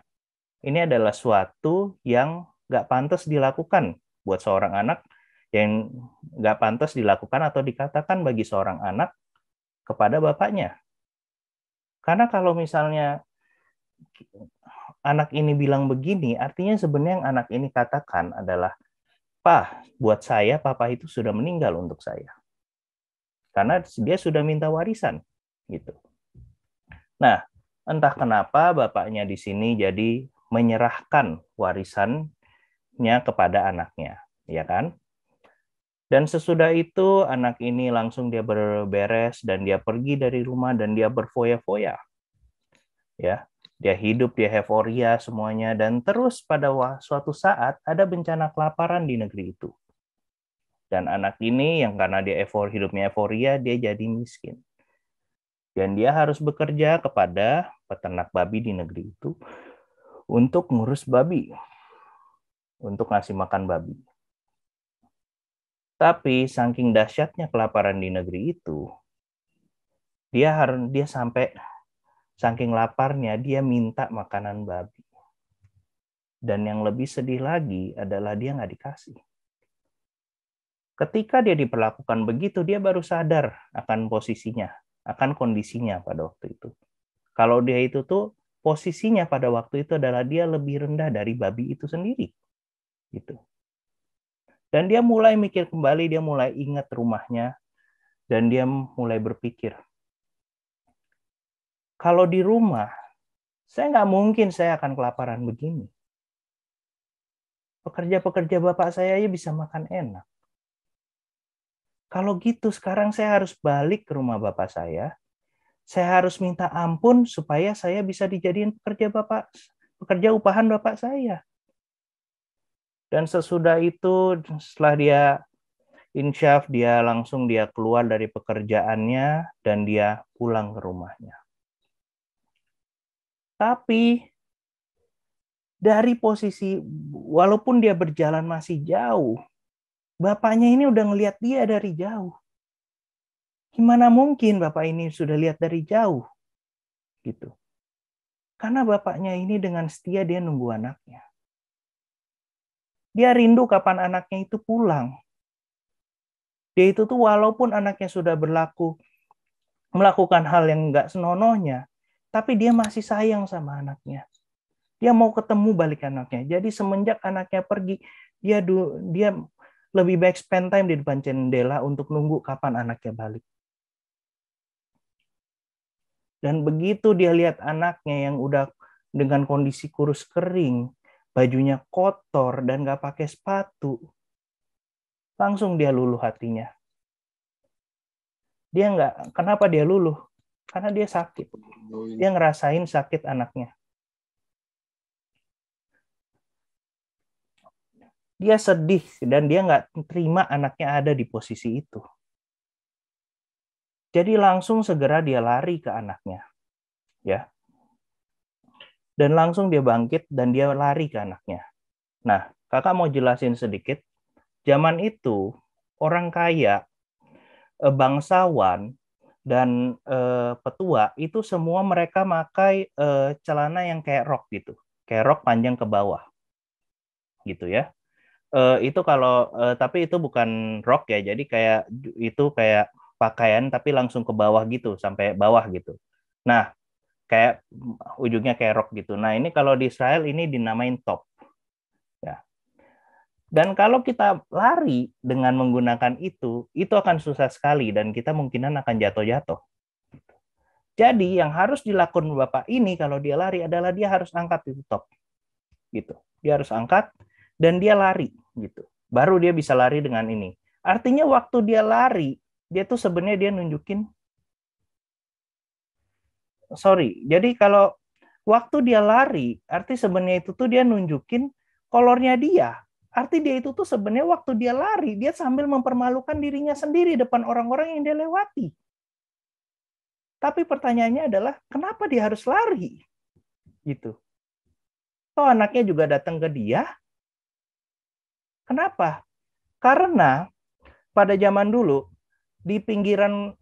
ini adalah suatu yang nggak pantas dilakukan buat seorang anak, yang nggak pantas dilakukan atau dikatakan bagi seorang anak kepada bapaknya. Karena kalau misalnya anak ini bilang begini, artinya sebenarnya yang anak ini katakan adalah, "Pak, buat saya papa itu sudah meninggal untuk saya." Karena dia sudah minta warisan gitu. Nah, entah kenapa bapaknya di sini jadi menyerahkan warisannya kepada anaknya, ya kan? Dan sesudah itu anak ini langsung dia berberes dan dia pergi dari rumah dan dia berfoya-foya. Ya, dia hidup, dia euforia semuanya, dan terus pada suatu saat ada bencana kelaparan di negeri itu. Dan anak ini yang karena dia hidupnya euforia, dia jadi miskin. Dan dia harus bekerja kepada peternak babi di negeri itu untuk ngurus babi, untuk ngasih makan babi. Tapi saking dahsyatnya kelaparan di negeri itu, dia sampai saking laparnya dia minta makanan babi. Dan yang lebih sedih lagi adalah dia nggak dikasih. Ketika dia diperlakukan begitu, dia baru sadar akan posisinya, akan kondisinya pada waktu itu. Kalau dia itu tuh posisinya pada waktu itu adalah dia lebih rendah dari babi itu sendiri. Gitu. Dan dia mulai mikir kembali, dia mulai ingat rumahnya, dan dia mulai berpikir, kalau di rumah, saya nggak mungkin saya akan kelaparan begini. Pekerja-pekerja bapak saya aja bisa makan enak. Kalau gitu sekarang saya harus balik ke rumah bapak saya harus minta ampun supaya saya bisa dijadiin pekerja upahan bapak saya. Dan sesudah itu, setelah dia insyaf, dia keluar dari pekerjaannya dan dia pulang ke rumahnya. Tapi dari posisi, walaupun dia berjalan masih jauh, bapaknya ini udah ngelihat dia dari jauh. Gimana mungkin Bapak ini sudah lihat dari jauh? Gitu. Karena bapaknya ini dengan setia dia nunggu anaknya. Dia rindu kapan anaknya itu pulang. Dia itu tuh walaupun anaknya sudah melakukan hal yang nggak senonohnya, tapi dia masih sayang sama anaknya. Dia mau ketemu balik anaknya. Jadi semenjak anaknya pergi, dia lebih baik spend time di depan jendela untuk nunggu kapan anaknya balik. Dan begitu dia lihat anaknya yang udah dengan kondisi kurus kering, bajunya kotor dan nggak pakai sepatu, langsung dia luluh hatinya. Kenapa dia luluh? Karena dia sakit. Dia ngerasain sakit anaknya. Dia sedih dan dia nggak terima anaknya ada di posisi itu. Jadi langsung segera dia lari ke anaknya. Ya. Dan langsung dia bangkit dan dia lari ke anaknya. Nah, kakak mau jelasin sedikit. Zaman itu, orang kaya, bangsawan, dan petua, itu semua mereka pakai celana yang kayak rok gitu. Kayak rok panjang ke bawah. Gitu ya. Itu kalau, tapi itu bukan rok ya, jadi itu kayak pakaian tapi langsung ke bawah gitu, sampai bawah gitu. Nah, kayak ujungnya kayak rok gitu. Nah, ini kalau di Israel ini dinamain top. Ya. Dan kalau kita lari dengan menggunakan itu akan susah sekali dan kita mungkinan akan jatuh-jatuh. Jadi yang harus dilakukan Bapak ini kalau dia lari adalah dia harus angkat itu top. Gitu. Dia harus angkat dan dia lari gitu. Baru dia bisa lari dengan ini. Artinya waktu dia lari, dia tuh sebenarnya dia nunjukin jadi kalau waktu dia lari, arti sebenarnya itu tuh dia nunjukin kolornya dia. Arti dia itu tuh sebenarnya waktu dia lari, dia sambil mempermalukan dirinya sendiri depan orang-orang yang dia lewati. Tapi pertanyaannya adalah, kenapa dia harus lari? Gitu. Toh anaknya juga datang ke dia. Kenapa? Karena pada zaman dulu, di pinggiran,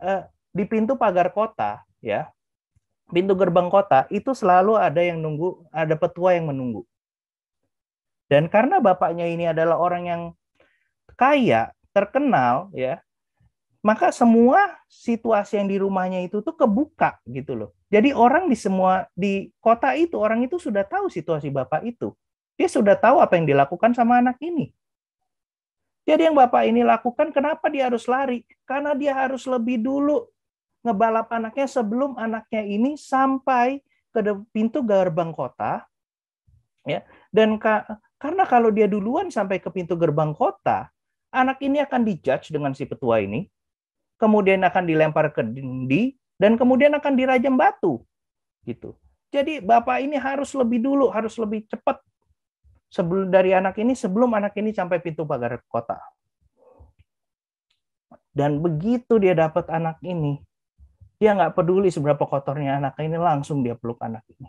di pintu pagar kota, ya, pintu gerbang kota itu selalu ada yang nunggu, ada petua yang menunggu. Dan karena bapaknya ini adalah orang yang kaya, terkenal, ya, maka semua situasi yang di rumahnya itu tuh kebuka gitu loh. Jadi orang di kota itu, orang itu sudah tahu situasi bapak itu. Dia sudah tahu apa yang dilakukan sama anak ini. Jadi yang bapak ini lakukan, kenapa dia harus lari? Karena dia harus lebih dulu ngebalap anaknya sebelum anaknya ini sampai ke pintu gerbang kota, ya. Dan karena kalau dia duluan sampai ke pintu gerbang kota, anak ini akan dijudge dengan si petua ini, kemudian akan dilempar ke dinding, dan kemudian akan dirajam batu, gitu. Jadi bapak ini harus lebih dulu, harus lebih cepat dari anak ini sebelum anak ini sampai pintu pagar kota. Dan begitu dia dapat anak ini, dia nggak peduli seberapa kotornya anak ini, langsung dia peluk anak ini.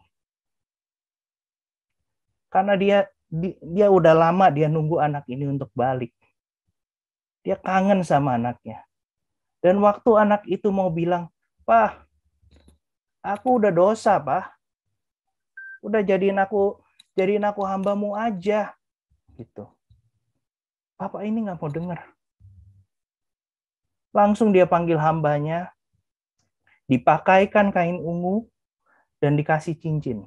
Karena dia udah lama dia nunggu anak ini untuk balik. Dia kangen sama anaknya. Dan waktu anak itu mau bilang, "Pak, aku udah dosa, Pak. Udah jadiin aku hambamu aja." Gitu. Bapak ini nggak mau dengar. Langsung dia panggil hambanya, dipakaikan kain ungu, dan dikasih cincin.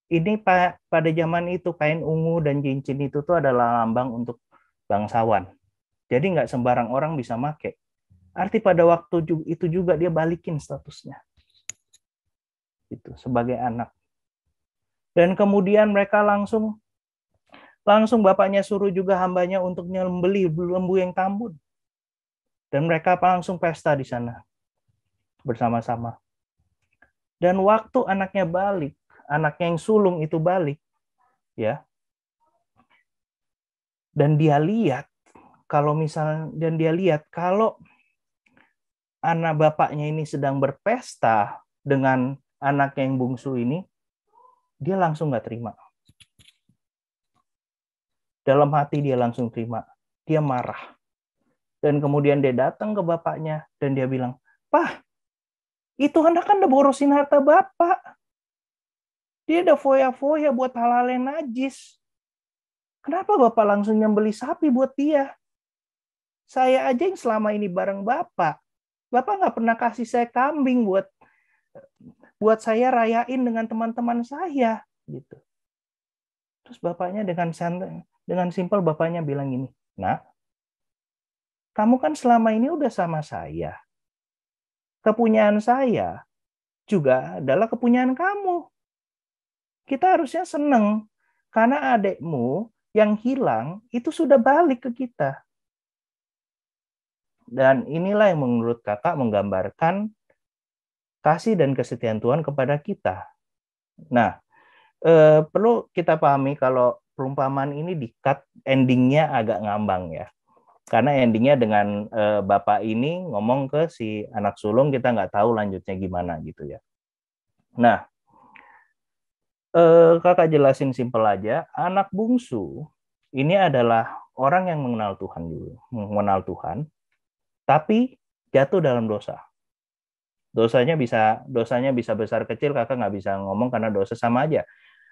Ini pada zaman itu kain ungu dan cincin itu tuh adalah lambang untuk bangsawan. Jadi nggak sembarang orang bisa make. Arti pada waktu itu juga dia balikin statusnya. Itu sebagai anak. Dan kemudian mereka langsung bapaknya suruh juga hambanya untuk nyembelih lembu yang tambun. Dan mereka langsung pesta di sana bersama-sama. Dan waktu anaknya balik, anaknya yang sulung itu balik, ya. Dan dia lihat kalau anak bapaknya ini sedang berpesta dengan anak yang bungsu ini, dia langsung nggak terima. Dalam hati dia langsung terima. Dia marah. Dan kemudian dia datang ke bapaknya dan dia bilang, "Pak, itu anak kan udah borosin harta bapak. Dia udah foya-foya buat hal-hal yang najis. Kenapa bapak langsung nyembeli sapi buat dia? Saya aja yang selama ini bareng bapak. Bapak nggak pernah kasih saya kambing buat saya rayain dengan teman-teman saya." Gitu. Terus bapaknya dengan simpel bapaknya bilang gini, "Nak, kamu kan selama ini udah sama saya. Kepunyaan saya juga adalah kepunyaan kamu. Kita harusnya seneng karena adekmu yang hilang itu sudah balik ke kita." Dan inilah yang menurut kakak menggambarkan kasih dan kesetiaan Tuhan kepada kita. Nah, perlu kita pahami kalau perumpamaan ini di-cut endingnya agak ngambang ya. Karena endingnya dengan bapak ini ngomong ke si anak sulung, kita nggak tahu lanjutnya gimana gitu ya. Nah, kakak jelasin simpel aja. Anak bungsu ini adalah orang yang mengenal Tuhan, tapi jatuh dalam dosa. Dosanya bisa besar kecil, kakak nggak bisa ngomong karena dosa sama aja.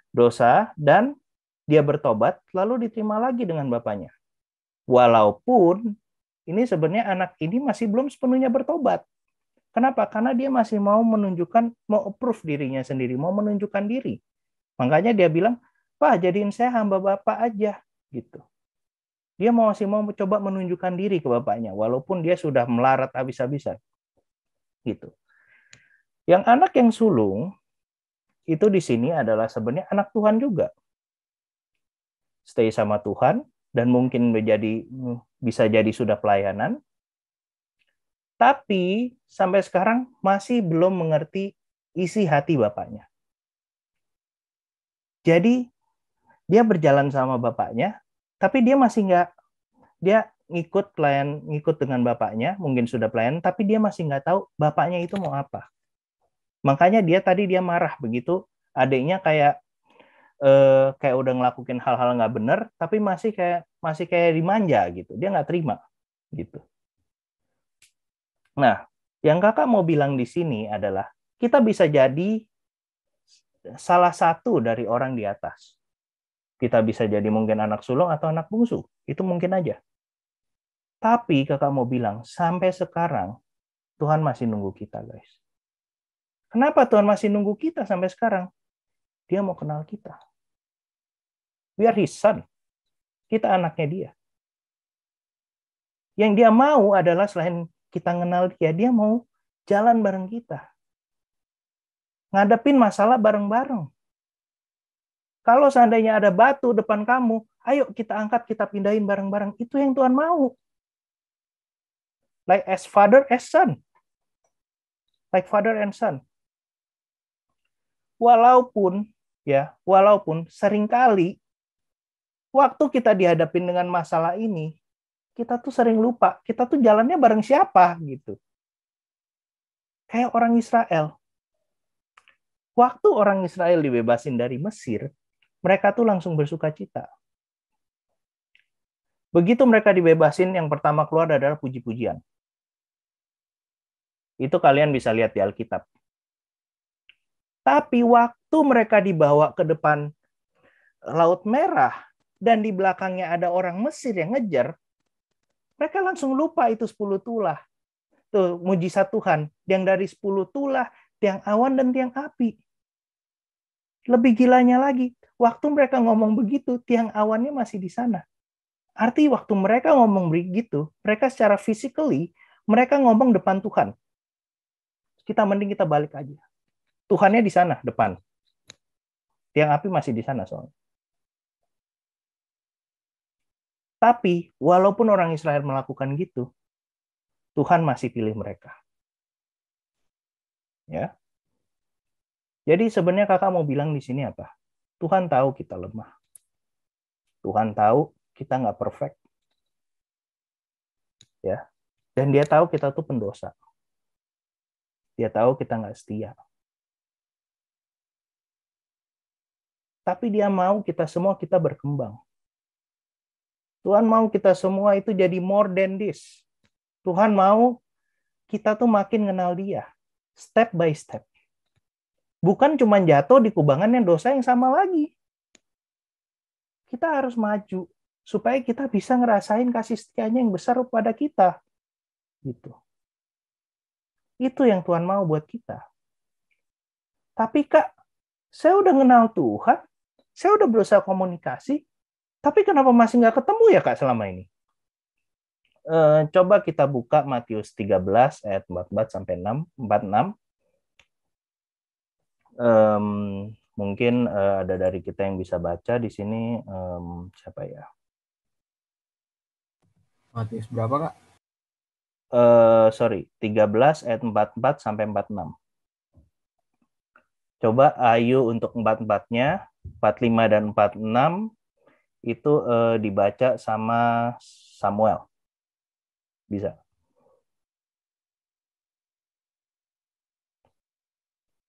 Dosa dan dia bertobat lalu diterima lagi dengan bapaknya. Walaupun ini sebenarnya anak ini masih belum sepenuhnya bertobat. Kenapa? Karena dia masih mau approve dirinya sendiri, mau menunjukkan diri. Makanya dia bilang, "Pak, jadiin saya hamba bapak aja." Gitu. Dia masih mau coba menunjukkan diri ke bapaknya, walaupun dia sudah melarat habis-habisan. Gitu. Yang anak yang sulung, itu di sini adalah sebenarnya anak Tuhan juga. Stay sama Tuhan, dan mungkin bisa jadi sudah pelayanan, tapi sampai sekarang masih belum mengerti isi hati bapaknya. Jadi dia berjalan sama bapaknya, tapi dia masih dia ngikut dengan bapaknya, mungkin sudah pelayanan, tapi dia masih nggak tahu bapaknya itu mau apa. Makanya dia marah begitu adiknya kayak udah ngelakuin hal-hal nggak benar, tapi masih kayak dimanja gitu. Dia nggak terima gitu. Nah, yang kakak mau bilang di sini adalah kita bisa jadi salah satu dari orang di atas. Kita bisa jadi mungkin anak sulung atau anak bungsu. Itu mungkin aja. Tapi kakak mau bilang, sampai sekarang Tuhan masih nunggu kita, guys. Kenapa Tuhan masih nunggu kita sampai sekarang? Dia mau kenal kita. We are His son. Kita anaknya dia. Yang dia mau adalah selain kita kenal dia mau jalan bareng kita. Ngadepin masalah bareng-bareng. Kalau seandainya ada batu depan kamu, ayo kita angkat, kita pindahin bareng-bareng. Itu yang Tuhan mau. Like as father, as son. Like father and son. Walaupun seringkali waktu kita dihadapin dengan masalah ini, kita tuh sering lupa, kita tuh jalannya bareng siapa gitu. Kayak orang Israel. Waktu orang Israel dibebasin dari Mesir, mereka tuh langsung bersuka cita. Begitu mereka dibebasin, yang pertama keluar adalah puji-pujian. Itu kalian bisa lihat di Alkitab. Tapi waktu mereka dibawa ke depan Laut Merah, dan di belakangnya ada orang Mesir yang ngejar, mereka langsung lupa itu 10 tulah. Tuh, mujizat Tuhan. Yang dari 10 tulah, tiang awan dan tiang api. Lebih gilanya lagi, waktu mereka ngomong begitu, tiang awannya masih di sana. Arti waktu mereka ngomong begitu, mereka secara physically, mereka ngomong depan Tuhan. Mending kita balik aja. Tuhannya di sana, depan. Tiang api masih di sana soalnya. Tapi, walaupun orang Israel melakukan gitu, Tuhan masih pilih mereka. Ya. Jadi sebenarnya kakak mau bilang di sini apa? Tuhan tahu kita lemah. Tuhan tahu kita nggak perfect. Ya. Dan dia tahu kita tuh pendosa. Dia tahu kita nggak setia. Tapi dia mau kita semua berkembang. Tuhan mau kita semua itu jadi more than this. Tuhan mau kita tuh makin kenal Dia, step by step. Bukan cuma jatuh di kubangan yang dosa yang sama lagi. Kita harus maju supaya kita bisa ngerasain kasih setia-Nya yang besar pada kita. Gitu. Itu yang Tuhan mau buat kita. Tapi Kak, saya udah kenal Tuhan, saya udah berusaha komunikasi, tapi kenapa masih nggak ketemu ya Kak selama ini? Coba kita buka Matius 13 ayat 44 sampai 46. Mungkin ada dari kita yang bisa baca di sini. Siapa ya?
Matius berapa, Kak?
13 ayat 44 sampai 46. Coba Ayu untuk 44-nya, 45 dan 46 itu dibaca sama Samuel. Bisa.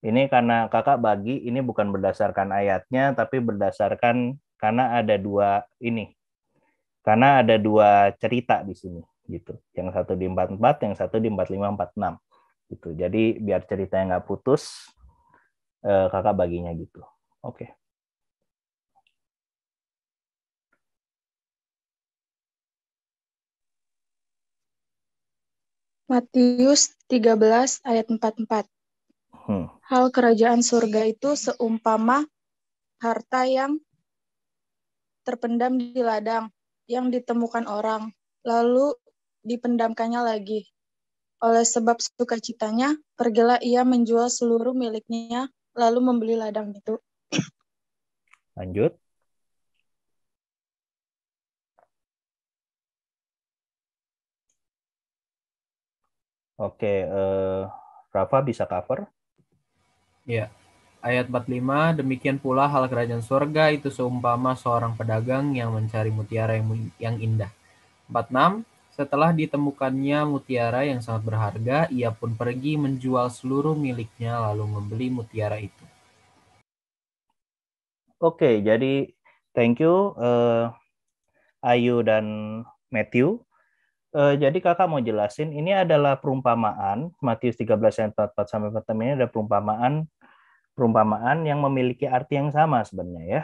Ini karena kakak bagi, ini bukan berdasarkan ayatnya, tapi berdasarkan karena ada dua ini. Karena ada dua cerita di sini, gitu. Yang satu di 44, yang satu di 45, 46. Gitu. Jadi biar ceritanya nggak putus, kakak baginya gitu. Oke.
Matius 13 ayat 44. Hal kerajaan surga itu seumpama harta yang terpendam di ladang, yang ditemukan orang, lalu dipendamkannya lagi. Oleh sebab sukacitanya, pergilah ia menjual seluruh miliknya, lalu membeli ladang itu.
Lanjut. Oke, Rafa bisa cover?
Ya, ayat 45, demikian pula hal kerajaan surga itu seumpama seorang pedagang yang mencari mutiara yang indah. 46, setelah ditemukannya mutiara yang sangat berharga, ia pun pergi menjual seluruh miliknya lalu membeli mutiara itu.
Oke, jadi thank you Ayu dan Matthew. Jadi kakak mau jelasin, ini adalah perumpamaan, Matius 13 ayat 44 sampai 46 ini ada perumpamaan yang memiliki arti yang sama sebenarnya ya.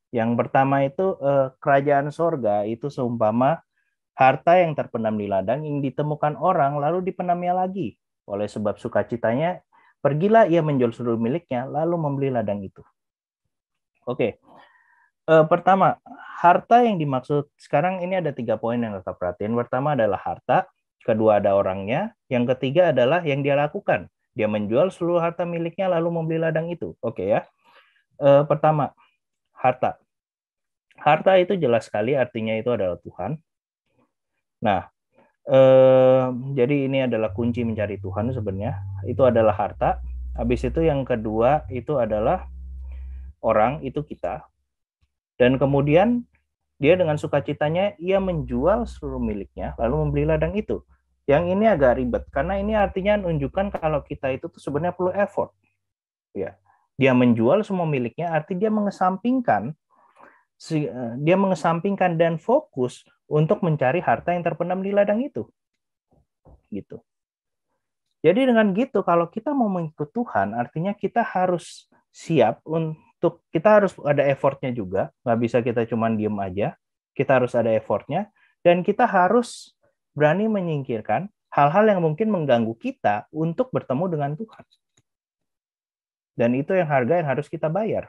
Yang pertama itu kerajaan sorga itu seumpama harta yang terpendam di ladang yang ditemukan orang lalu dipendamnya lagi. Oleh sebab sukacitanya, pergilah ia menjual seluruh miliknya lalu membeli ladang itu. Oke. Pertama, harta yang dimaksud sekarang ini ada 3 poin yang kakak perhatiin. Pertama adalah harta, kedua ada orangnya, yang ketiga adalah yang dia lakukan. Dia menjual seluruh harta miliknya lalu membeli ladang itu. Oke ya. Pertama, harta. Harta itu jelas sekali artinya itu adalah Tuhan. Nah, jadi ini adalah kunci mencari Tuhan sebenarnya. Itu adalah harta. Habis itu yang kedua itu adalah orang, itu kita. Dan kemudian dia dengan sukacitanya ia menjual seluruh miliknya lalu membeli ladang itu. Yang ini agak ribet karena ini artinya menunjukkan kalau kita itu tuh sebenarnya perlu effort. Ya. Dia menjual semua miliknya arti dia mengesampingkan dan fokus untuk mencari harta yang terpendam di ladang itu. Gitu. Jadi dengan gitu kalau kita mau mengikut Tuhan artinya kita harus siap untuk kita harus ada effortnya juga, nggak bisa kita cuma diem aja, kita harus ada effortnya, dan kita harus berani menyingkirkan hal-hal yang mungkin mengganggu kita untuk bertemu dengan Tuhan. Dan itu yang harga yang harus kita bayar.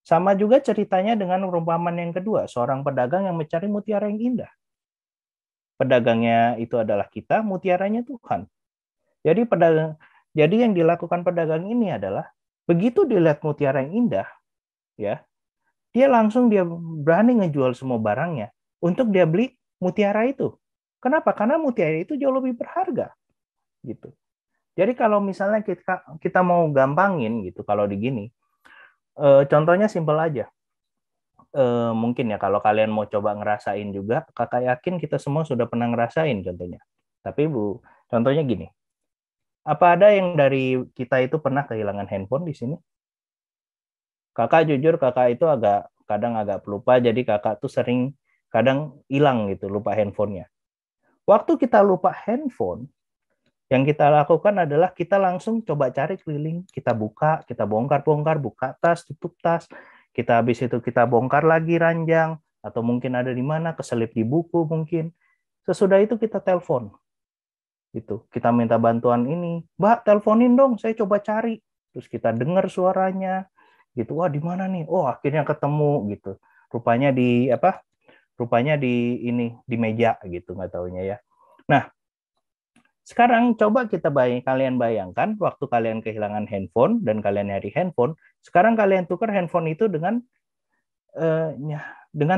Sama juga ceritanya dengan perumpamaan yang kedua, seorang pedagang yang mencari mutiara yang indah. Pedagangnya itu adalah kita, mutiaranya Tuhan. Jadi yang dilakukan pedagang ini adalah begitu dilihat mutiara yang indah, ya, dia berani ngejual semua barangnya untuk dia beli mutiara itu. Kenapa? Karena mutiara itu jauh lebih berharga, gitu. Jadi kalau misalnya kita mau gampangin gitu, kalau digini, contohnya simpel aja. Mungkin ya kalau kalian mau coba ngerasain juga, kakak yakin kita semua sudah pernah ngerasain contohnya. Tapi contohnya gini. Apa ada yang dari kita itu pernah kehilangan handphone di sini? Kakak jujur, kakak itu kadang agak pelupa, jadi kakak tuh sering kadang hilang gitu, lupa handphonenya. Waktu kita lupa handphone, yang kita lakukan adalah kita langsung coba cari keliling, kita buka, kita bongkar-bongkar, buka tas, tutup tas, kita habis itu kita bongkar lagi ranjang, atau mungkin ada di mana, keselip di buku mungkin. Sesudah itu kita telepon. Gitu. Kita minta bantuan ini, Mbak, teleponin dong, saya coba cari. Terus kita dengar suaranya, gitu. Wah, di mana nih? Oh, akhirnya ketemu gitu. Rupanya di apa? Rupanya di meja gitu, nggak taunya ya. Nah, sekarang coba kalian bayangkan waktu kalian kehilangan handphone dan kalian nyari handphone, sekarang kalian tukar handphone itu dengan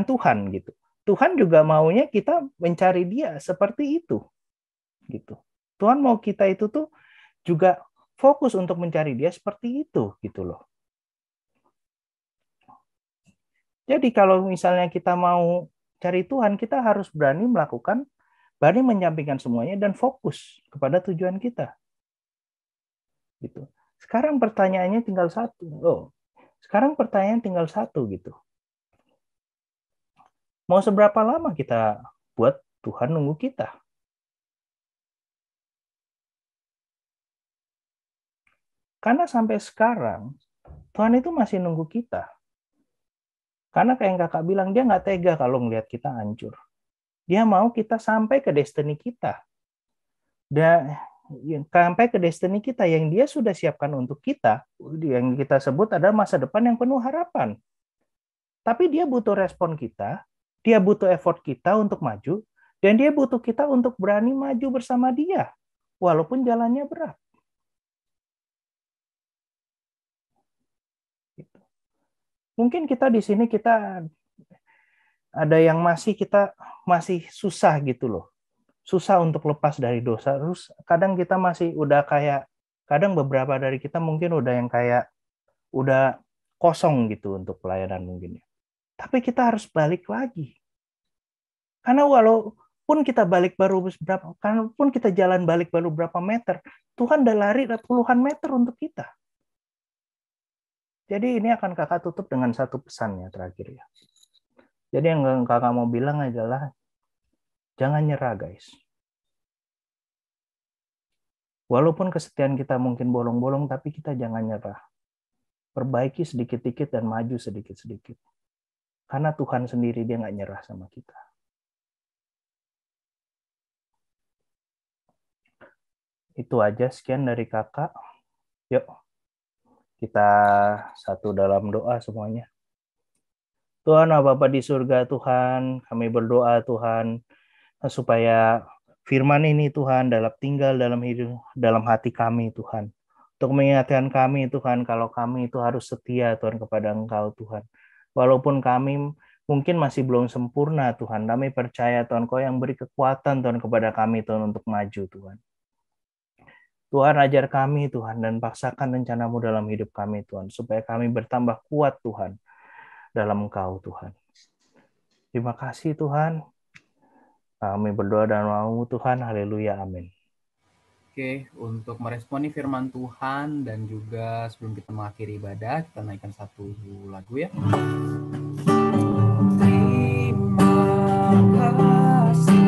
Tuhan gitu. Tuhan juga maunya kita mencari Dia seperti itu. Gitu. Tuhan mau kita itu tuh juga fokus untuk mencari Dia seperti itu gitu loh. Jadi kalau misalnya kita mau cari Tuhan, kita harus berani menyampingkan semuanya dan fokus kepada tujuan kita. Gitu. Sekarang pertanyaannya tinggal satu gitu. Mau seberapa lama kita buat Tuhan nunggu kita? Karena sampai sekarang Tuhan itu masih nunggu kita. Karena kayak yang kakak bilang, dia nggak tega kalau ngelihat kita hancur. Dia mau kita sampai ke destiny kita. Dan sampai ke destiny kita yang dia sudah siapkan untuk kita, yang kita sebut adalah masa depan yang penuh harapan. Tapi dia butuh respon kita, dia butuh effort kita untuk maju, dan dia butuh kita untuk berani maju bersama dia, walaupun jalannya berat. Mungkin kita di sini ada yang masih susah gitu loh. Susah untuk lepas dari dosa. Terus kadang kita masih kadang beberapa dari kita mungkin udah yang kayak udah kosong gitu untuk pelayanan mungkin. Tapi kita harus balik lagi. Karena walaupun kita jalan balik baru berapa meter, Tuhan udah lari puluhan meter untuk kita. Jadi ini akan kakak tutup dengan satu pesan ya terakhir ya. Jadi yang kakak mau bilang adalah jangan nyerah guys. Walaupun kesetiaan kita mungkin bolong-bolong, tapi kita jangan nyerah. Perbaiki sedikit-sedikit dan maju sedikit-sedikit. Karena Tuhan sendiri dia nggak nyerah sama kita. Itu aja sekian dari kakak. Yuk. Kita satu dalam doa semuanya. Tuhan, Bapa di surga Tuhan, kami berdoa Tuhan, supaya firman ini Tuhan tinggal dalam hati kami Tuhan. Untuk mengingatkan kami Tuhan, kalau kami itu harus setia Tuhan kepada Engkau Tuhan. Walaupun kami mungkin masih belum sempurna Tuhan, kami percaya Tuhan, Kau yang beri kekuatan Tuhan kepada kami Tuhan untuk maju Tuhan. Tuhan, ajar kami Tuhan dan paksakan rencana-Mu dalam hidup kami Tuhan, supaya kami bertambah kuat Tuhan dalam Engkau Tuhan. Terima kasih Tuhan. Kami berdoa dan mau Tuhan. Haleluya. Amin.
Oke, untuk meresponi firman Tuhan dan juga sebelum kita mengakhiri ibadah, kita naikkan satu lagu ya. Terima kasih. Terima kasih.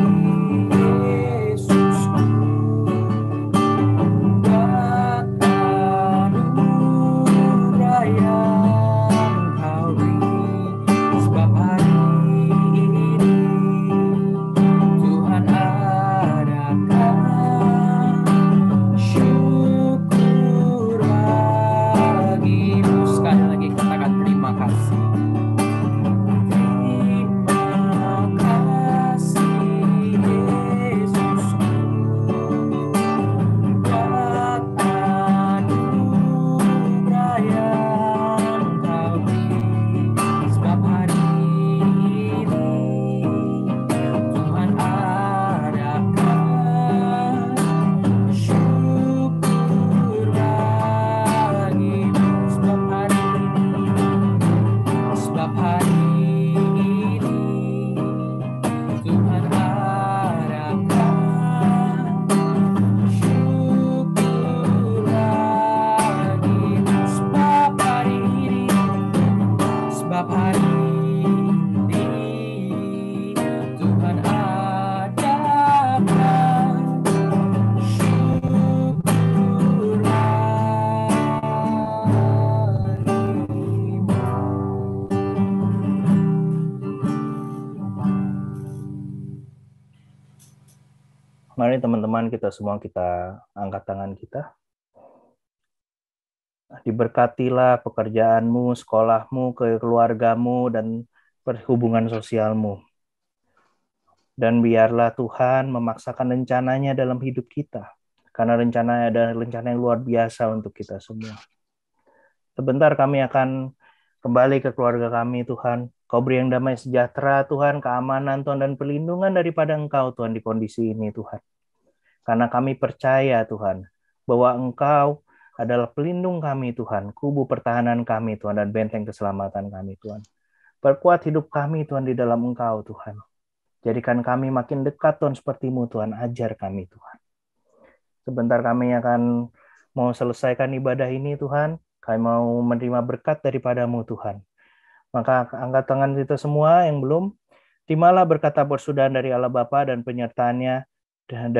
Mari teman-teman kita semua kita angkat tangan kita. Diberkatilah pekerjaanmu, sekolahmu, keluargamu, dan perhubungan sosialmu. Dan biarlah Tuhan memaksakan rencananya dalam hidup kita. Karena rencananya adalah rencana yang luar biasa untuk kita semua. Sebentar kami akan kembali ke keluarga kami, Tuhan. Kau beri yang damai sejahtera, Tuhan, keamanan, Tuhan, dan perlindungan daripada Engkau, Tuhan, di kondisi ini, Tuhan. Karena kami percaya, Tuhan, bahwa Engkau adalah pelindung kami, Tuhan, kubu pertahanan kami, Tuhan, dan benteng keselamatan kami, Tuhan. Perkuat hidup kami, Tuhan, di dalam Engkau, Tuhan. Jadikan kami makin dekat, Tuhan, seperti-Mu, Tuhan. Ajar kami, Tuhan. Sebentar kami akan mau selesaikan ibadah ini, Tuhan. Kami mau menerima berkat daripada-Mu, Tuhan. Maka angkat tangan kita semua yang belum. Terimalah berkat tabur sudahan dari Allah Bapa dan penyertaannya dan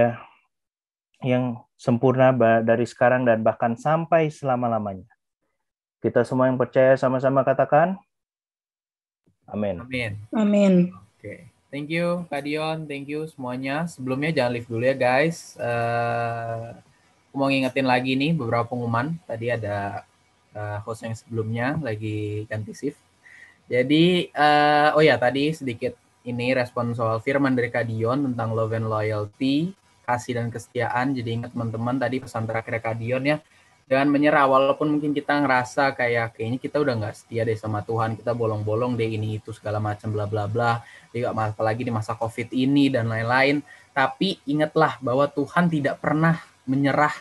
yang sempurna dari sekarang dan bahkan sampai selama-lamanya. Kita semua yang percaya sama-sama katakan, amin.
Amin.
Amin.
Oke. Thank you Kak Dion, thank you semuanya. Sebelumnya jangan leave dulu ya guys. Aku mau ngingetin lagi nih beberapa pengumuman. Tadi ada host yang sebelumnya lagi ganti shift. Jadi, oh ya tadi sedikit ini respon soal firman dari Kak Dion tentang love and loyalty, kasih dan kesetiaan. Jadi ingat teman-teman tadi pesan terakhir Kak Dion ya, jangan menyerah walaupun mungkin kita ngerasa kayaknya kita udah nggak setia deh sama Tuhan, kita bolong-bolong deh ini itu segala macam bla bla bla, juga apalagi di masa COVID ini dan lain-lain. Tapi ingatlah bahwa Tuhan tidak pernah menyerah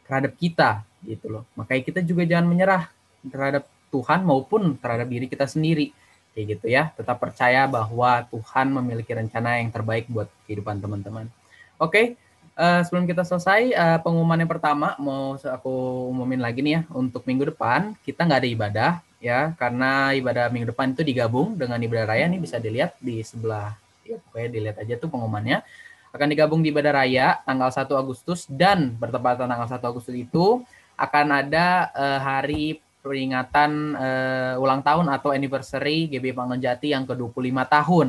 terhadap kita gitu loh. Makanya kita juga jangan menyerah terhadap Tuhan maupun terhadap diri kita sendiri. Kayak gitu ya. Tetap percaya bahwa Tuhan memiliki rencana yang terbaik buat kehidupan teman-teman. Oke, sebelum kita selesai, pengumuman yang pertama mau aku umumin lagi nih ya. Untuk minggu depan kita nggak ada ibadah ya. Karena ibadah minggu depan itu digabung dengan ibadah raya. Nih bisa dilihat di sebelah. Ya pokoknya dilihat aja tuh pengumumannya. Akan digabung di ibadah raya tanggal 1 Agustus dan bertepatan tanggal 1 Agustus itu akan ada hari peringatan ulang tahun atau anniversary GB Panggilan Jati yang ke-25 tahun.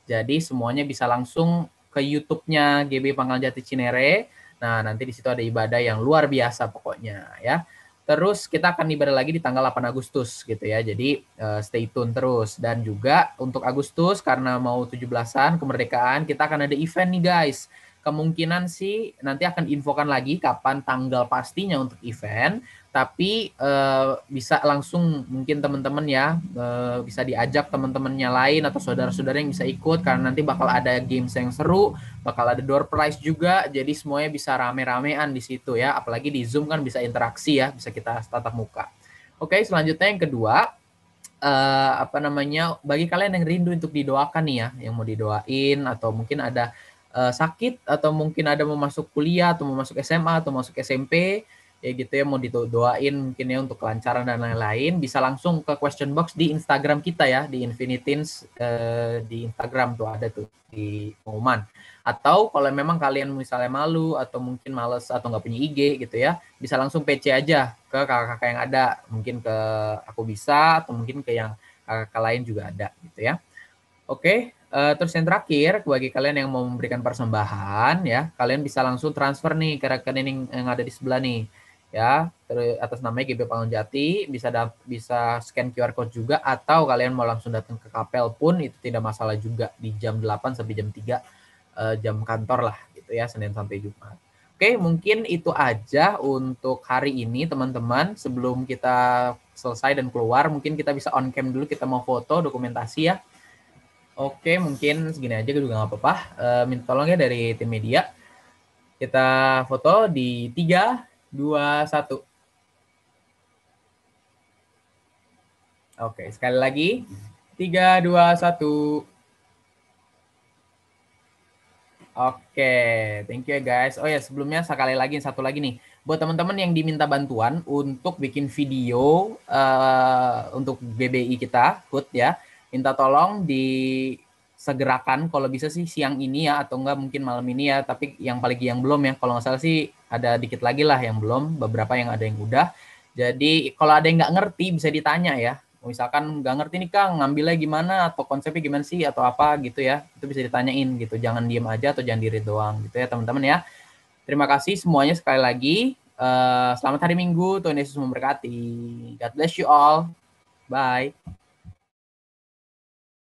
Jadi semuanya bisa langsung ke YouTube-nya GB Panggilan Jati Cinere. Nah, nanti di situ ada ibadah yang luar biasa pokoknya ya. Terus kita akan ibadah lagi di tanggal 8 Agustus gitu ya. Jadi stay tune terus. Dan juga untuk Agustus karena mau 17-an kemerdekaan kita akan ada event nih guys. Kemungkinan sih nanti akan infokan lagi kapan tanggal pastinya untuk event. Tapi bisa langsung mungkin teman-teman ya bisa diajak teman-temannya lain atau saudara-saudara yang bisa ikut karena nanti bakal ada games yang seru, bakal ada door prize juga, jadi semuanya bisa rame-ramean di situ ya, apalagi di Zoom kan bisa interaksi ya, bisa kita tatap muka. Oke, selanjutnya yang kedua bagi kalian yang rindu untuk didoakan nih ya, yang mau didoain atau mungkin ada sakit atau mungkin ada mau masuk kuliah atau mau masuk SMA atau masuk SMP ya gitu ya, mau didoain mungkin ya untuk kelancaran dan lain-lain, bisa langsung ke question box di Instagram kita ya, di Infiniteens di Instagram tuh ada tuh di pengumuman. Atau kalau memang kalian misalnya malu atau mungkin males atau nggak punya IG gitu ya, bisa langsung PC aja ke kakak-kakak yang ada, mungkin ke aku bisa atau mungkin ke yang kakak lain juga ada gitu ya. Oke, terus yang terakhir bagi kalian yang mau memberikan persembahan ya, kalian bisa langsung transfer nih ke rekening yang ada di sebelah nih ya, atas namanya GB Panggilan Jati, bisa scan QR code juga atau kalian mau langsung datang ke kapel pun itu tidak masalah juga di jam 8 sampai jam 3 jam kantor lah gitu ya, Senin sampai Jumat. Oke, mungkin itu aja untuk hari ini teman-teman. Sebelum kita selesai dan keluar, mungkin kita bisa on cam dulu, kita mau foto dokumentasi ya. Oke, mungkin segini aja juga nggak apa-apa. Minta tolong ya dari tim media. Kita foto di 3, 2, 1. Oke, sekali lagi. 3, 2, 1. Oke, thank you ya guys. Oh ya, sebelumnya sekali lagi, satu lagi nih. Buat teman-teman yang diminta bantuan untuk bikin video untuk BBI kita, HUT ya, minta tolong disegerakan kalau bisa sih siang ini ya, atau enggak mungkin malam ini ya, tapi yang belum ya, kalau nggak salah sih ada dikit lagi lah yang belum, beberapa yang ada yang udah. Jadi kalau ada yang nggak ngerti bisa ditanya ya, Misalkan nggak ngerti nih Kang, ngambilnya gimana atau konsepnya gimana sih atau apa gitu ya. Itu bisa ditanyain gitu. Jangan diem aja atau jangan diri doang gitu ya teman-teman ya. Terima kasih semuanya sekali lagi. Selamat hari Minggu, Tuhan Yesus memberkati. God bless you all. Bye.